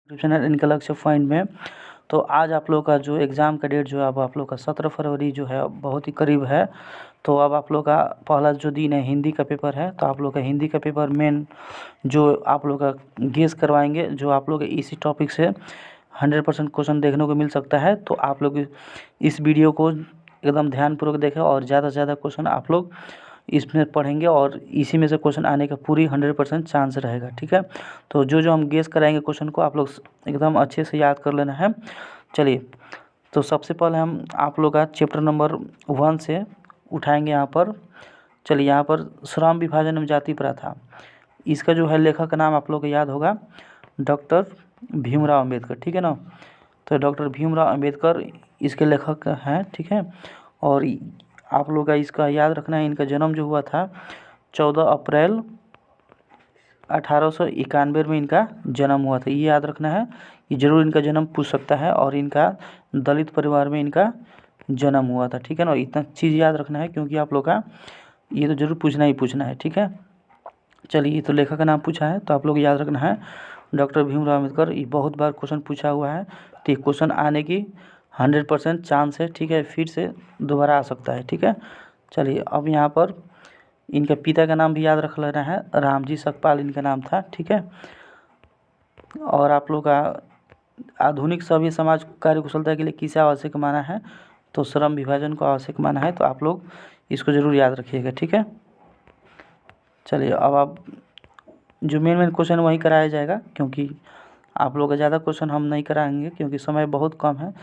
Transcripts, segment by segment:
Description है इनका लक्ष्य पॉइंट में। तो आज आप लोग का जो एग्ज़ाम का डेट जो है अब आप लोग का 17 फरवरी जो है बहुत ही करीब है। तो अब आप लोग का पहला जो दिन है हिंदी का पेपर है, तो आप लोग का हिंदी का पेपर मेन जो आप लोग का गेस करवाएंगे, जो आप लोग इसी टॉपिक से 100% क्वेश्चन देखने को मिल सकता है। तो आप लोग इस वीडियो को एकदम ध्यानपूर्वक देखें और ज़्यादा से ज़्यादा क्वेश्चन आप लोग इसमें पढ़ेंगे और इसी में से क्वेश्चन आने का पूरी 100% चांस रहेगा, ठीक है। तो जो हम गेस कराएंगे क्वेश्चन को आप लोग एकदम अच्छे से याद कर लेना है। चलिए, तो सबसे पहले हम आप लोग का चैप्टर नंबर 1 से उठाएंगे यहाँ पर। चलिए, यहाँ पर श्रम विभाजन एवं जाति प्रथा, इसका जो है लेखक का नाम आप लोग को याद होगा, डॉक्टर भीमराव अम्बेडकर, ठीक है ना। तो डॉक्टर भीमराव अम्बेडकर इसके लेखक हैं, ठीक है। और आप लोग का इसका याद रखना है, इनका जन्म जो हुआ था 14 अप्रैल 1891 में इनका जन्म हुआ था। ये याद रखना है, ये जरूर इनका जन्म पूछ सकता है। और इनका दलित परिवार में इनका जन्म हुआ था, ठीक है ना। इतना चीज़ याद रखना है क्योंकि आप लोग का ये तो जरूर पूछना ही पूछना है, ठीक है। चलिए, ये तो लेखक का नाम पूछा है तो आप लोग याद रखना है डॉक्टर भीमराव अम्बेडकर। ये बहुत बार क्वेश्चन पूछा हुआ है, तो ये क्वेश्चन आने की 100% चांस है, ठीक है। फिर से दोबारा आ सकता है, ठीक है। चलिए, अब यहाँ पर इनका पिता का नाम भी याद रख लेना है, रामजी सकपाल इनका नाम था, ठीक है। और आप लोग का आधुनिक सभ्य समाज कार्य कुशलता के लिए किसे आवश्यक माना है, तो श्रम विभाजन को आवश्यक माना है। तो आप लोग इसको ज़रूर याद रखिएगा, ठीक है। चलिए, अब आप जो मेन क्वेश्चन वही कराया जाएगा क्योंकि आप लोग का ज़्यादा क्वेश्चन हम नहीं कराएंगे क्योंकि समय बहुत कम है।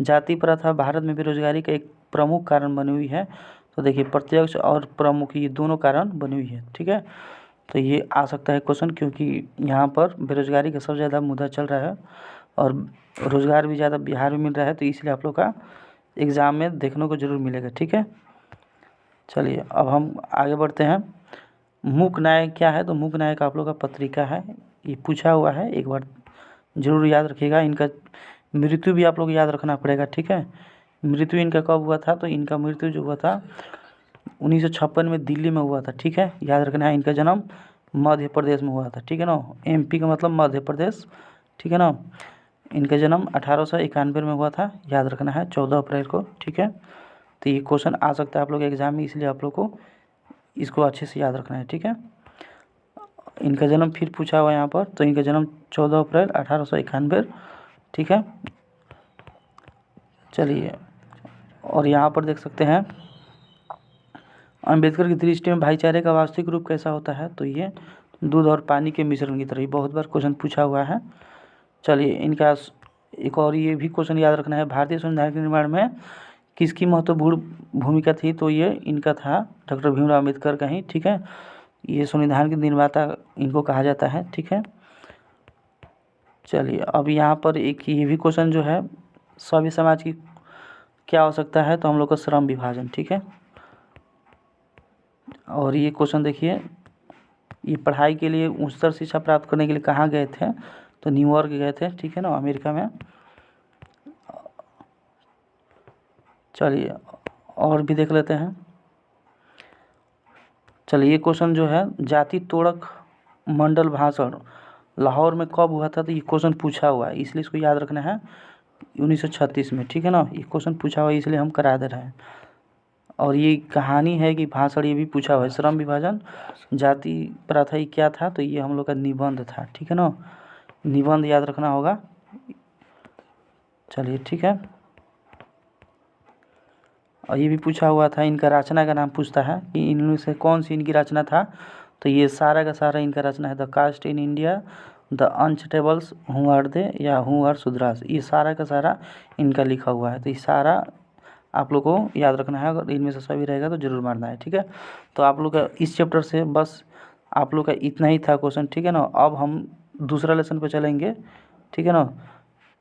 जाति प्रथा भारत में बेरोजगारी का एक प्रमुख कारण बनी हुई है। तो देखिए, प्रत्यक्ष और प्रमुख ये दोनों कारण बनी हुई है, ठीक है। तो ये आ सकता है क्वेश्चन क्योंकि यहाँ पर बेरोजगारी का सबसे ज़्यादा मुद्दा चल रहा है और रोज़गार भी ज़्यादा बिहार में मिल रहा है, तो इसलिए आप लोग का एग्ज़ाम में देखने को ज़रूर मिलेगा, ठीक है। चलिए, अब हम आगे बढ़ते हैं। मूक न्याय क्या है, तो मूक न्याय का आप लोग का पत्रिका है, ये पूछा हुआ है, एक बार ज़रूर याद रखिएगा। इनका मृत्यु भी आप लोग याद रखना पड़ेगा, ठीक है। मृत्यु इनका कब हुआ था, तो इनका मृत्यु जो हुआ था 1956 में दिल्ली में हुआ था, ठीक है। याद रखना है, इनका जन्म मध्य प्रदेश में हुआ था, ठीक है ना। MP का मतलब मध्य प्रदेश, ठीक है ना। इनका जन्म 1891 में हुआ था, याद रखना है 14 अप्रैल को, ठीक है। तो ये क्वेश्चन आ सकता है आप लोग के एग्ज़ाम में, इसलिए आप लोग को इसको अच्छे से याद रखना है, ठीक है। इनका जन्म फिर पूछा हुआ यहाँ पर, तो इनका जन्म 14 अप्रैल 1891, ठीक है। चलिए, और यहाँ पर देख सकते हैं अम्बेडकर की दृष्टि में भाईचारे का वास्तविक रूप कैसा होता है, तो ये दूध और पानी के मिश्रण की तरह। ये बहुत बार क्वेश्चन पूछा हुआ है। चलिए, इनका एक और ये भी क्वेश्चन याद रखना है, भारतीय संविधान के निर्माण में किसकी महत्वपूर्ण भूमिका थी, तो ये इनका था डॉक्टर भीमराव अम्बेडकर का ही, ठीक है। ये संविधान के निर्माता इनको कहा जाता है, ठीक है। चलिए, अब यहाँ पर एक ये भी क्वेश्चन जो है सभ्य समाज की क्या हो सकता है, तो हम लोग का श्रम विभाजन, ठीक है। और ये क्वेश्चन देखिए, ये पढ़ाई के लिए उच्चतर शिक्षा प्राप्त करने के लिए कहाँ गए थे, तो न्यूयॉर्क गए थे, ठीक है ना, अमेरिका में। चलिए, और भी देख लेते हैं। चलिए, ये क्वेश्चन जो है जाति तोड़क मंडल भाषण लाहौर में कब हुआ था, तो ये क्वेश्चन पूछा हुआ है, इसलिए इसको याद रखना है 1936 में, ठीक है ना। ये क्वेश्चन पूछा हुआ है इसलिए हम करा दे रहे हैं। और ये कहानी है कि भाषण, ये भी पूछा हुआ है। श्रम विभाजन जाति प्रथा ये क्या था, तो ये हम लोग का निबंध था, ठीक है ना। निबंध याद रखना होगा। चलिए, ठीक है। और ये भी पूछा हुआ था, इनका रचना का नाम पूछता है कि इनमें से कौन सी इनकी रचना था, तो ये सारा का सारा इनका रचना है। The caste in India, the untouchables, who are they या हु आर शूद्रास, ये सारा का सारा इनका लिखा हुआ है। तो ये सारा आप लोग को याद रखना है, अगर इनमें से सभी रहेगा तो जरूर मारना है, ठीक है। तो आप लोग का इस चैप्टर से बस आप लोग का इतना ही था क्वेश्चन, ठीक है ना। अब हम दूसरा लेसन पे चलेंगे, ठीक है ना।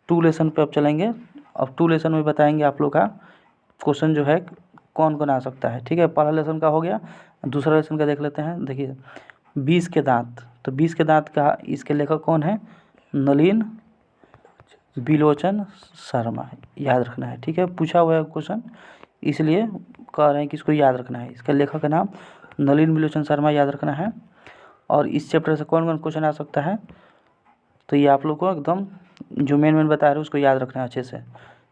2 लेसन पे अब चलेंगे। अब 2 लेसन में बताएंगे आप लोग का क्वेश्चन जो है कौन कौन आ सकता है, ठीक है। पहला लेसन का हो गया, दूसरा लेसन का देख लेते हैं। देखिए, 20 के दांत, तो 20 के दांत का इसके लेखक कौन है, नलिन बिलोचन शर्मा, याद रखना है, ठीक है। पूछा हुआ है क्वेश्चन, इसलिए कह रहे हैं कि इसको याद रखना है। इसका लेखक का नाम नलिन बिलोचन शर्मा, याद रखना है। और इस चैप्टर से कौन कौन क्वेश्चन आ सकता है, तो ये आप लोग को एकदम जो मेन बता रहे हैं उसको याद रखना है अच्छे से।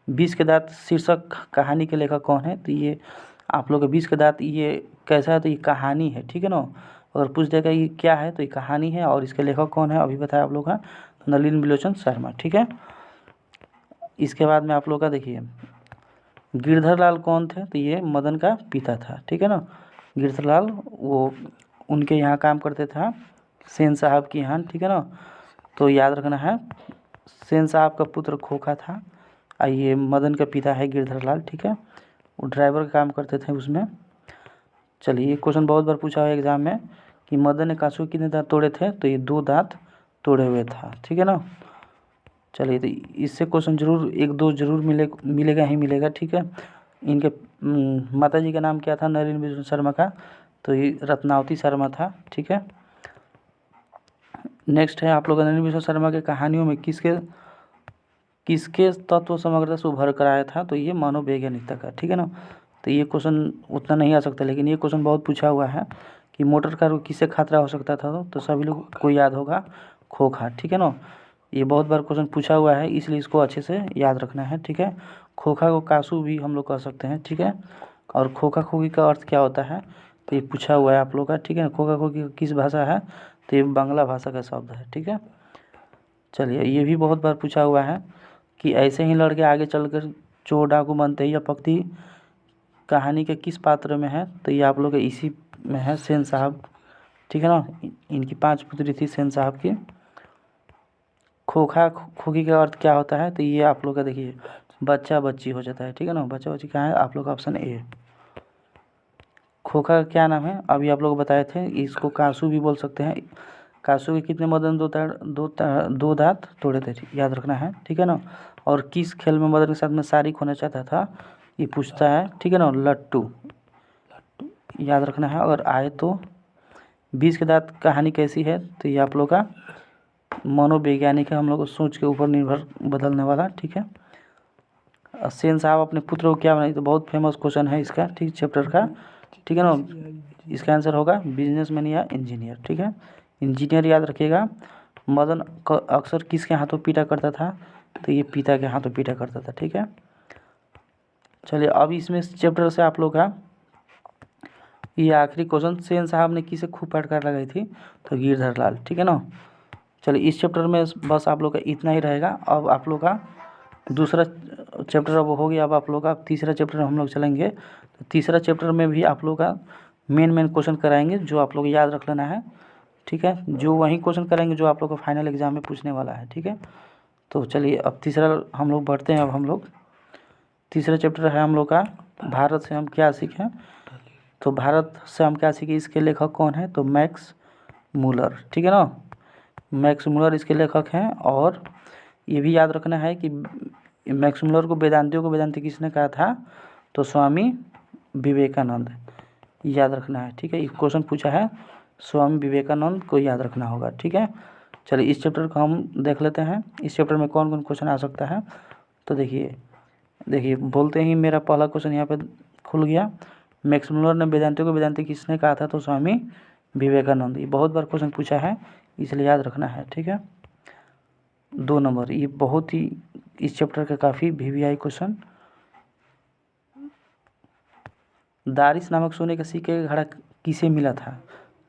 20 के दांत शीर्षक कहानी के लेखक कौन है, तो ये आप लोग 20 के दांत ये कैसा है, तो ये कहानी है, ठीक है ना। अगर पूछ देगा ये क्या है, तो ये कहानी है, और इसके लेखक कौन है अभी बताया आप लोग का, नलिन बिलोचन शर्मा, ठीक है। इसके बाद में आप लोग का देखिए गिरधर लाल कौन थे, तो ये मदन का पिता था, ठीक है ना। गिरधर लाल वो उनके यहाँ काम करते थे सेन साहब के यहाँ, ठीक है ना। तो याद रखना है सेन साहब का पुत्र खोखा था, ये मदन का पिता है गिरधर लाल, ठीक है। वो ड्राइवर का काम करते थे उसमें। चलिए ये क्वेश्चन बहुत बार पूछा हुआ है एग्जाम में कि मदन ने कासू कितने दांत तोड़े थे, तो ये 2 दांत तोड़े हुए था, ठीक है ना। चलिए तो इससे क्वेश्चन जरूर 1-2 जरूर मिलेगा ही मिलेगा, ठीक है। इनके माता जी का नाम क्या था नलिन बिलोचन शर्मा का, तो ये रत्नावती शर्मा था, ठीक है। नेक्स्ट है आप लोग नलिन बिलोचन शर्मा के कहानियों में किसके तत्व समग्रता से उभर कर आया था, तो ये मनोवैज्ञानिकता का, ठीक है ना। तो ये क्वेश्चन उतना नहीं आ सकता, लेकिन ये क्वेश्चन बहुत पूछा हुआ है कि मोटर कार को किससे खतरा हो सकता था, तो सभी लोग को याद होगा खोखा, ठीक है ना। ये बहुत बार क्वेश्चन पूछा हुआ है, इसलिए इसको अच्छे से याद रखना है, ठीक है। खोखा को कासू भी हम लोग कह सकते हैं, ठीक है। और खोखा खोखी का अर्थ क्या होता है, तो ये पूछा हुआ है आप लोग का, ठीक है। खोखा खोखी किस भाषा है, तो ये बांग्ला भाषा का शब्द है, ठीक है। चलिए ये भी बहुत बार पूछा हुआ है कि ऐसे ही लड़के आगे चलकर चोर डाकू बनते हैं, या पक्ति कहानी के किस पात्र में है, तो ये आप लोग इसी में है सेन साहब, ठीक है ना। इनकी 5 पुत्री थी सेन साहब की। खोखा खोखी का अर्थ क्या होता है, तो ये आप लोग का देखिए बच्चा बच्ची हो जाता है, ठीक है ना। बच्चा बच्ची क्या है आप लोग का ऑप्शन ए। खोखा का क्या नाम है, अभी आप लोग बताए थे, इसको कासू भी बोल सकते हैं। कासू के कितने मदन दो दांत तोड़े थे, याद रखना है, ठीक है ना। और किस खेल में मदन के साथ में शारिक होना चाहता था, ये पूछता है, ठीक है ना। लट्टू याद रखना है। अगर आए तो 20 के दांत कहानी कैसी है, तो ये आप लोग का मनोवैज्ञानिक है, हम लोग को सोच के ऊपर निर्भर बदलने वाला, ठीक है। सेन साहब अपने पुत्र को क्या बनाई, तो बहुत फेमस क्वेश्चन है इसका, ठीक चैप्टर का, ठीक है ना। इसका आंसर होगा बिजनेसमैन या इंजीनियर, ठीक है। इंजीनियर याद रखिएगा। मदन अक्सर किसके हाथों पीटा करता था, तो ये पिता के हाथों पीटा करता था, ठीक है। चलिए अब इसमें चैप्टर से आप लोग का ये आखिरी क्वेश्चन, सेन साहब ने किसे खूब फटकार लगाई थी, तो गिरधर लाल, ठीक है ना। चलिए इस चैप्टर में बस आप लोग का इतना ही रहेगा। अब आप लोग का दूसरा चैप्टर अब हो गया, अब आप लोग का तीसरा चैप्टर हम लोग चलेंगे। तो तीसरा चैप्टर में भी आप लोग का मेन क्वेश्चन कराएंगे, जो आप लोग याद रख लेना है, ठीक है। जो वही क्वेश्चन कराएंगे जो आप लोग को फाइनल एग्जाम में पूछने वाला है, ठीक है। तो चलिए अब तीसरा हम लोग बढ़ते हैं। अब हम लोग तीसरा चैप्टर है हम लोग का भारत से हम क्या सीखें, तो भारत से हम क्या सीखे, इसके लेखक कौन है, तो मैक्स मूलर, ठीक है ना। मैक्स मूलर इसके लेखक हैं। और ये भी याद रखना है कि मैक्स मूलर को वेदांती किसने कहा था, तो स्वामी विवेकानंद, याद रखना है, ठीक है। ये क्वेश्चन पूछा है, स्वामी विवेकानंद को याद रखना होगा, ठीक है। चलिए इस चैप्टर को हम देख लेते हैं, इस चैप्टर में कौन कौन क्वेश्चन आ सकता है। तो देखिए बोलते ही मेरा पहला क्वेश्चन यहाँ पे खुल गया। मैक्स मूलर ने वेदांती किसने कहा था, तो स्वामी विवेकानंद। ये बहुत बार क्वेश्चन पूछा है, इसलिए याद रखना है, ठीक है। 2 नंबर, ये बहुत ही इस चैप्टर का काफ़ी VVI क्वेश्चन। दारिस नामक सोने के सिक्के का घड़ा किसे मिला था,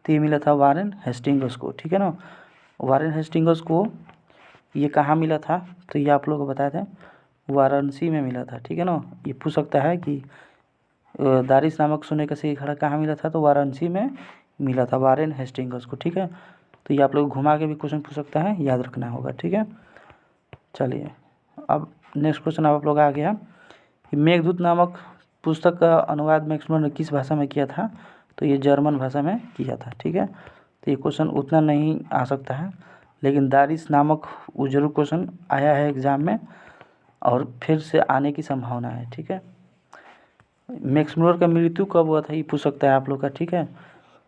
तो ये मिला था वारेन हेस्टिंग्स को, ठीक है ना। वारेन हेस्टिंग्स को ये कहाँ मिला था, तो ये आप लोग को बताए थे वाराणसी में मिला था, ठीक है ना। ये पूछ सकता है कि दारिस नामक सोने का सिक्का घड़ा कहाँ मिला था, तो वाराणसी में मिला था वारेन हेस्टिंग्स को, ठीक है। तो ये आप लोग घुमा के भी क्वेश्चन पूछ सकता है, याद रखना होगा, ठीक है। चलिए अब नेक्स्ट क्वेश्चन आप लोग आ गया कि मेघदूत नामक पुस्तक का अनुवाद मैक्स मूलर ने किस भाषा में किया था, तो ये जर्मन भाषा में किया था, ठीक है। तो ये क्वेश्चन उतना नहीं आ सकता है, लेकिन दारिस नामक वो जरूर क्वेश्चन आया है एग्ज़ाम में, और फिर से आने की संभावना है, ठीक है। मैक्स मूलर का मृत्यु कब हुआ था, ये पूछ सकता है आप लोग का, ठीक है।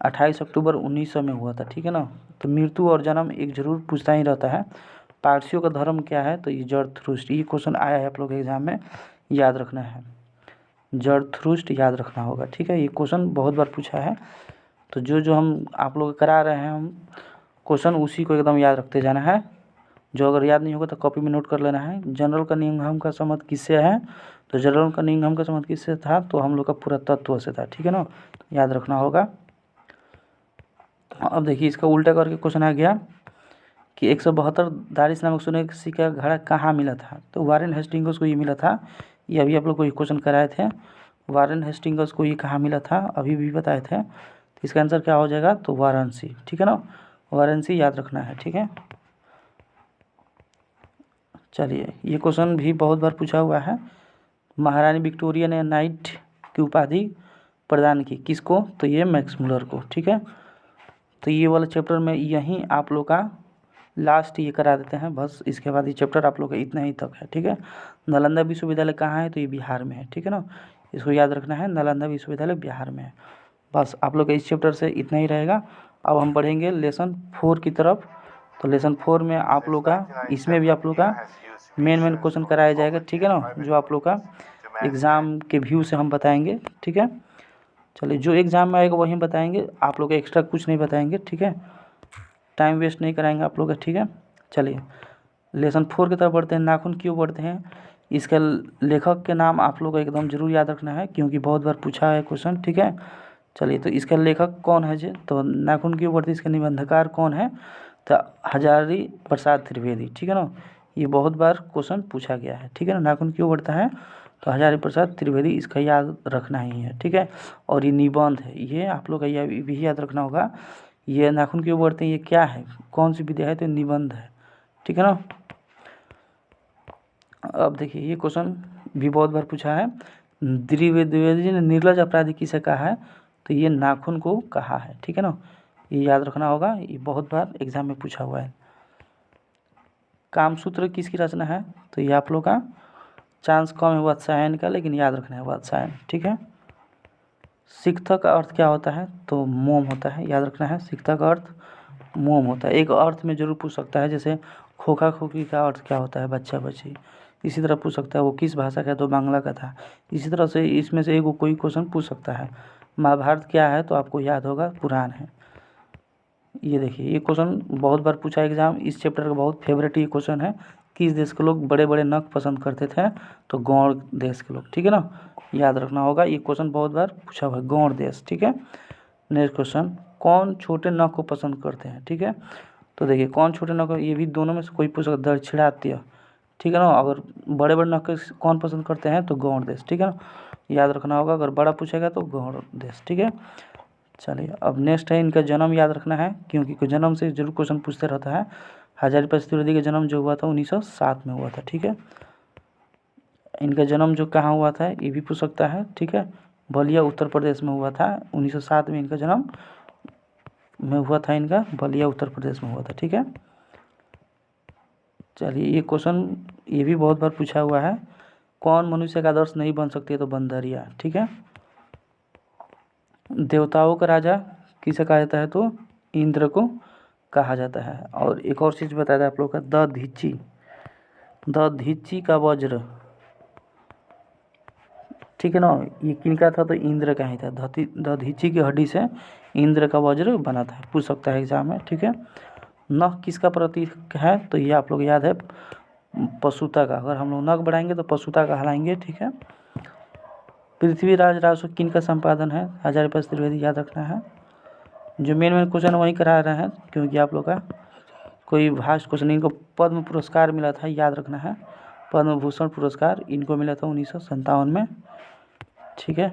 28 अक्टूबर 1900 में हुआ था, ठीक है ना। तो मृत्यु और जन्म एक जरूर पूछता ही रहता है। पारसियों का धर्म क्या है, तो ये जरथुस्ट्र, ये क्वेश्चन आया है आप लोग के एग्जाम में, याद रखना है, जरथुस्ट्र याद रखना होगा, ठीक है। ये क्वेश्चन बहुत बार पूछा है, तो जो हम आप लोग करा रहे हैं हम क्वेश्चन, उसी को एकदम याद रखते जाना है, जो अगर याद नहीं होगा तो कॉपी में नोट कर लेना है। जनरल का निगम का संबंध किससे है, तो जनरल का निगम का संबंध किससे था, तो हम लोग का पूरा तत्व से था, ठीक है ना, याद रखना होगा। अब देखिए इसका उल्टा करके क्वेश्चन आ गया कि 172 दारिस नामक सोने का सिक्का घड़ा कहाँ मिला था, तो वारेन हेस्टिंग्स को ये मिला था। ये अभी आप लोग को ये क्वेश्चन कराए थे, वारेन हेस्टिंग्स को ये कहाँ मिला था अभी भी बताए थे। तो इसका आंसर क्या हो जाएगा, तो वाराणसी, ठीक है ना, वाराणसी याद रखना है, ठीक है। चलिए ये क्वेश्चन भी बहुत बार पूछा हुआ है। महारानी विक्टोरिया ने नाइट की उपाधि प्रदान की किसको, तो ये मैक्स मुलर को, ठीक है। तो ये वाला चैप्टर में यहीं आप लोग का लास्ट ये करा देते हैं बस, इसके बाद ये चैप्टर आप लोग का इतना ही तक है, ठीक है। नालंदा विश्वविद्यालय कहाँ है, तो ये बिहार में है, ठीक है ना, इसको याद रखना है, नालंदा विश्वविद्यालय बिहार में है। बस आप लोग का इस चैप्टर से इतना ही रहेगा। अब हम बढ़ेंगे लेसन 4 की तरफ। तो लेसन 4 में आप लोग का, इसमें भी आप लोग का मेन क्वेश्चन कराया जाएगा, ठीक है ना, जो आप लोग का एग्ज़ाम के व्यू से हम बताएंगे, ठीक है। चलिए जो एग्ज़ाम में आएगा वही बताएंगे, आप लोग एक्स्ट्रा कुछ नहीं बताएंगे, ठीक है, टाइम वेस्ट नहीं कराएंगे आप लोग का, ठीक है। चलिए लेसन 4 की तरफ बढ़ते हैं। नाखून क्यों बढ़ते हैं, इसका लेखक के नाम आप लोग को एकदम जरूर याद रखना है क्योंकि बहुत बार पूछा है क्वेश्चन, ठीक है। चलिए तो इसका लेखक कौन है जी, तो नाखून क्यों बढ़ते, इसका निबंधकार कौन है, तो हजारी प्रसाद त्रिवेदी, ठीक है ना, ये बहुत बार क्वेश्चन पूछा गया है, ठीक है ना। नाखून क्यों बढ़ता है, तो हजारी प्रसाद त्रिवेदी, इसका याद रखना ही है, ठीक है। और ये निबंध है, ये आप लोग का यह भी याद रखना होगा। ये नाखून क्यों बढ़ते हैं, ये क्या है, कौन सी विद्या है, तो निबंध है, ठीक है ना। अब देखिए ये क्वेश्चन भी बहुत बार पूछा है। द्विवेदी जी ने निर्लज अपराधी किसे कहा है, तो ये नाखून को कहा है, ठीक है ना, ये याद रखना होगा, ये बहुत बार एग्जाम में पूछा हुआ है। कामसूत्र किसकी रचना है, तो ये आप लोग का चांस कम है वात्सायन का, लेकिन याद रखना है वात्सायन, ठीक है। सिक्था का अर्थ क्या होता है, तो मोम होता है, याद रखना है, सिक्था का अर्थ मोम होता है। एक अर्थ में जरूर पूछ सकता है, जैसे खोखा खोखी का अर्थ क्या होता है, बच्चा बच्ची, इसी तरह पूछ सकता है वो किस भाषा का है, तो बांग्ला का था। इसी तरह से इसमें से एक कोई क्वेश्चन पूछ सकता है। महाभारत क्या है, तो आपको याद होगा पुराण है। ये देखिए ये क्वेश्चन बहुत बार पूछा एग्जाम, इस चैप्टर का बहुत फेवरेट ये क्वेश्चन है। किस देश के लोग बड़े बड़े नख पसंद करते थे, तो गौड़ देश के लोग, ठीक है ना, याद रखना होगा, ये क्वेश्चन बहुत बार पूछा हुआ है, गौड़ देश, ठीक है। नेक्स्ट क्वेश्चन, कौन छोटे नख को पसंद करते हैं, ठीक है। तो देखिए कौन छोटे नख, ये भी दोनों में से कोई पूछ सकता है, दक्षिणात्य, ठीक है ना। अगर बड़े बड़े नख कौन पसंद करते हैं, तो गौड़ देश, ठीक है ना, याद रखना होगा। अगर बड़ा पूछेगा तो गौड़ देश, ठीक है। चलिए अब नेक्स्ट है, इनका जन्म याद रखना है क्योंकि जन्म से जरूर क्वेश्चन पूछते रहता है। हजारी प्रसाद त्रिवेदी का जन्म जो हुआ था 1907 में हुआ था, ठीक है। इनका जन्म जो कहाँ हुआ था ये भी पूछ सकता है, ठीक है, बलिया उत्तर प्रदेश में हुआ था, 1907 में इनका जन्म में हुआ था, इनका बलिया उत्तर प्रदेश में हुआ था, ठीक है। चलिए ये क्वेश्चन ये भी बहुत बार पूछा हुआ है। कौन मनुष्य का आदर्श नहीं बन सकती है, तो बंदरिया, ठीक है। देवताओं का राजा किसे कहा जाता है, तो इंद्र को कहा जाता है। और एक और चीज़ बताया था आप लोग का, द धीची का वज्र, ठीक है ना, ये किनका था, तो इंद्र का ही था। द धीची की हड्डी से इंद्र का वज्र बना था, पूछ सकता है एग्जाम में, ठीक है। नख किसका प्रतीक है, तो ये आप लोग याद है पशुता का, अगर हम लोग नख बढ़ाएंगे तो पशुता का हलाएंगे, ठीक है। पृथ्वीराज राजस्व किन का संपादन है, हजारी प्रसाद त्रिवेदी, याद रखना है। जो मेन क्वेश्चन वही करा रहे हैं क्योंकि आप लोग का कोई भास्ट क्वेश्चन, इनको पद्म पुरस्कार मिला था, याद रखना है, पद्म भूषण पुरस्कार इनको मिला था 1957 में, ठीक है।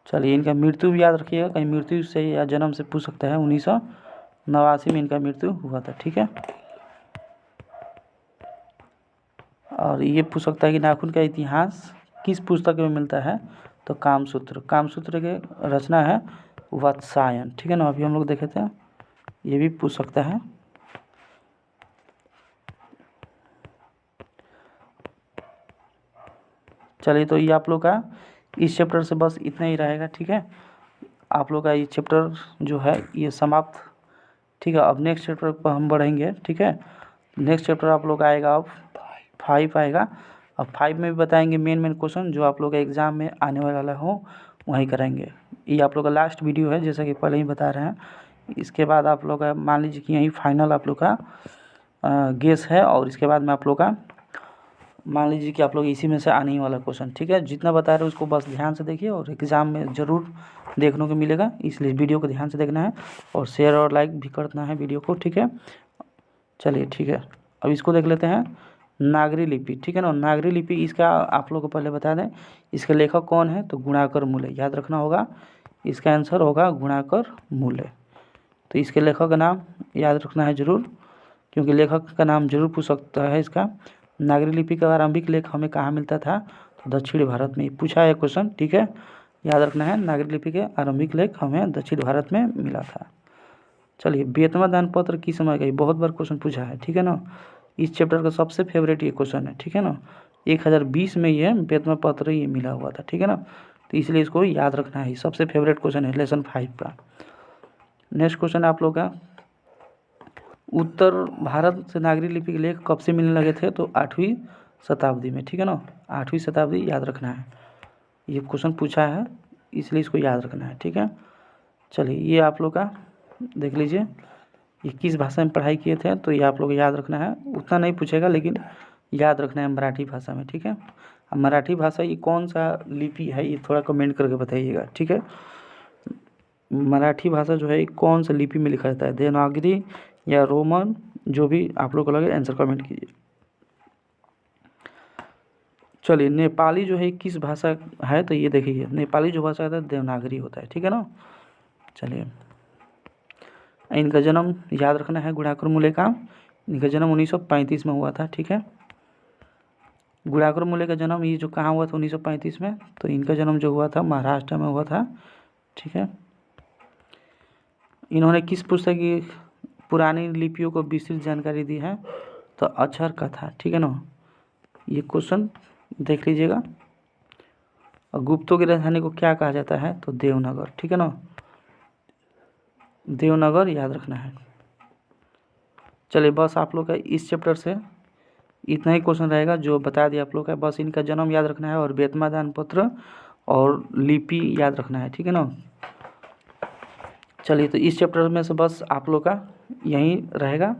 चलिए इनका मृत्यु भी याद रखिएगा, कहीं मृत्यु से या जन्म से पूछ सकता है, 1989 में इनका मृत्यु हुआ था, ठीक है। और ये पूछ सकता है कि नाखून का इतिहास किस पुस्तक में मिलता है, तो कामसूत्र, कामसूत्र के रचना है वात्सायन, ठीक है ना, अभी हम लोग देखे थे, ये भी पूछ सकता है। चलिए तो ये आप लोग का इस चैप्टर से बस इतना ही रहेगा, ठीक है। आप लोग का ये चैप्टर जो है ये समाप्त, ठीक है। अब नेक्स्ट चैप्टर पर हम बढ़ेंगे, ठीक है। नेक्स्ट चैप्टर आप लोग आएगा, अब 5 आएगा। अब 5 में भी बताएंगे मेन क्वेश्चन जो आप लोग का एग्ज़ाम में आने वाला हो वही करेंगे। ये आप लोग का लास्ट वीडियो है, जैसा कि पहले ही बता रहे हैं, इसके बाद आप लोग का मान लीजिए कि यही फाइनल आप लोग का गेस है, और इसके बाद में आप लोग का मान लीजिए कि आप लोग इसी में से आने ही वाला क्वेश्चन, ठीक है। जितना बता रहे हो उसको बस ध्यान से देखिए, और एग्ज़ाम में ज़रूर देखने को मिलेगा, इसलिए वीडियो को ध्यान से देखना है और शेयर और लाइक भी करना है वीडियो को, ठीक है। चलिए ठीक है, अब इसको देख लेते हैं, नागरी लिपि, ठीक है ना। नागरी लिपि इसका आप लोग को पहले बता दें, इसके लेखक कौन है, तो गुणाकर मूल्य, याद रखना होगा, इसका आंसर होगा गुणाकर मूल्य। तो इसके लेखक का नाम याद रखना है ज़रूर, क्योंकि लेखक का नाम जरूर पूछ सकता है इसका। नागरी लिपि का आरंभिक लेख हमें कहाँ मिलता था, तो दक्षिण भारत में पूछा है क्वेश्चन, ठीक है, याद रखना है। नागरी लिपि के आरंभिक लेख हमें दक्षिण भारत में मिला था। चलिए, बेतवा दान पत्र किस समय गई, बहुत बार क्वेश्चन पूछा है, ठीक है ना। इस चैप्टर का सबसे फेवरेट ये क्वेश्चन है, ठीक है ना। 1020 में ये बेतवा पत्र ये मिला हुआ था, ठीक है ना, तो इसलिए इसको याद रखना है, सबसे फेवरेट क्वेश्चन है लेसन 5 का। नेक्स्ट क्वेश्चन आप लोग का, उत्तर भारत से नागरी लिपि के लेख कब से मिलने लगे थे, तो 8वीं शताब्दी में, ठीक है ना, 8वीं शताब्दी याद रखना है, ये क्वेश्चन पूछा है इसलिए इसको याद रखना है, ठीक है। चलिए, ये आप लोग का देख लीजिए, ये किस भाषा में पढ़ाई किए थे, तो ये आप लोग याद रखना है, उतना नहीं पूछेगा लेकिन याद रखना है मराठी भाषा में, ठीक है। अब मराठी भाषा ये कौन सा लिपि है, ये थोड़ा कमेंट करके बताइएगा, ठीक है। मराठी भाषा जो है कौन सा लिपि में लिखा जाता है, देवनागरी या रोमन, जो भी आप लोग को लगे आंसर कमेंट कीजिए। चलिए, नेपाली जो है किस भाषा है, तो ये देखिए, नेपाली जो भाषा है देवनागरी होता है, ठीक है ना। चलिए, इनका जन्म याद रखना है, गुणाकर मूल्य का, इनका जन्म 1935 में हुआ था, ठीक है। गुणाकर मूल्य का जन्म ये जो कहाँ हुआ था 1935 में, तो इनका जन्म जो हुआ था महाराष्ट्र में हुआ था, ठीक है। इन्होंने किस पुस्तक की पुरानी लिपियों को विस्तृत जानकारी दी है, तो अक्षर कथा, ठीक है ना। ये क्वेश्चन देख लीजिएगा। और गुप्तों की राजधानी को क्या कहा जाता है, तो देवनगर, ठीक है ना, देवनगर याद रखना है। चलिए, बस आप लोग का इस चैप्टर से इतना ही क्वेश्चन रहेगा जो बता दिया आप लोग का, बस इनका जन्म याद रखना है और बेतवा दान पत्र और लिपि याद रखना है, ठीक है ना। चलिए, तो इस चैप्टर में से बस आप लोग का यही रहेगा,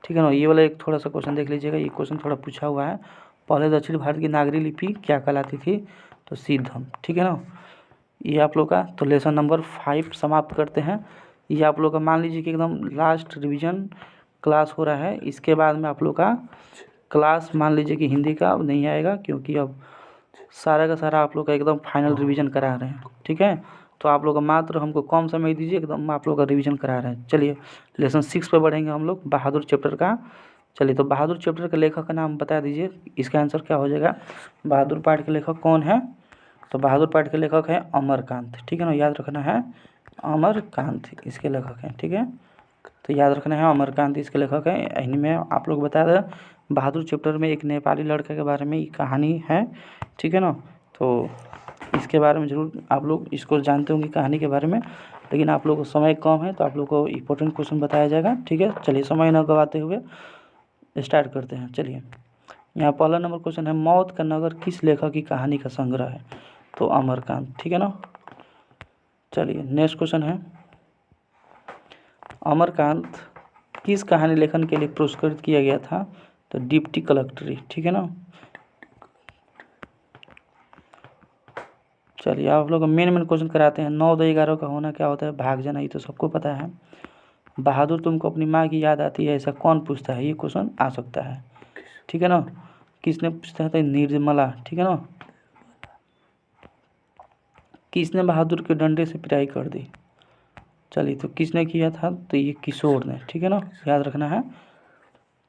ठीक है ना। ये वाला एक थोड़ा सा क्वेश्चन देख लीजिएगा, ये क्वेश्चन थोड़ा पूछा हुआ है, पहले दक्षिण भारत की नागरी लिपि क्या कहलाती थी, तो सिद्धम, ठीक है ना। ये आप लोग का तो लेसन नंबर 5 समाप्त करते हैं। ये आप लोग का मान लीजिए कि एकदम लास्ट रिवीजन क्लास हो रहा है, इसके बाद में आप लोग का क्लास मान लीजिए कि हिंदी का अब नहीं आएगा, क्योंकि अब सारा का सारा आप लोग का एकदम फाइनल रिवीजन करा रहे हैं, ठीक है। तो आप लोग का मात्र हमको कम समय दीजिए, एकदम आप लोग का रिवीजन करा रहे हैं। चलिए, लेसन 6 पे बढ़ेंगे हम लोग, बहादुर चैप्टर का। चलिए, तो बहादुर चैप्टर के लेखक का नाम बता दीजिए, इसका आंसर क्या हो जाएगा, बहादुर पाठ के लेखक कौन है, तो बहादुर पाठ के लेखक है अमरकांत, ठीक है ना, याद रखना है, अमरकांत इसके लेखक हैं, ठीक है। तो याद रखना है, अमरकांत इसके लेखक हैं। इन्हीं में आप लोग बता दें, बहादुर चैप्टर में एक नेपाली लड़के के बारे में ये कहानी है, ठीक है ना। तो इसके बारे में ज़रूर आप लोग इसको जानते होंगे कहानी के बारे में, लेकिन आप लोग को समय कम है तो आप लोग को इम्पोर्टेंट क्वेश्चन बताया जाएगा, ठीक है। चलिए, समय न गवाते हुए स्टार्ट करते हैं। चलिए, यहाँ पहला नंबर क्वेश्चन है, मौत का नगर किस लेखक की कहानी का संग्रह है, तो अमरकांत, ठीक है ना। चलिए, नेक्स्ट क्वेश्चन है, अमरकांत किस कहानी लेखन के लिए पुरस्कृत किया गया था, तो डिप्टी कलेक्टरी, ठीक है ना। चलिए, आप लोग मेन क्वेश्चन कराते हैं, 9 2 11 का होना क्या होता है, भाग जाना, ये तो सबको पता है। बहादुर तुमको अपनी माँ की याद आती है, ऐसा कौन पूछता है, ये क्वेश्चन आ सकता है, ठीक है ना। किसने पूछता है, तो निर्मला, ठीक है ना। किसने बहादुर के डंडे से पिटाई कर दी, चलिए, तो किसने किया था, तो ये किशोर ने, ठीक है ना, याद रखना है।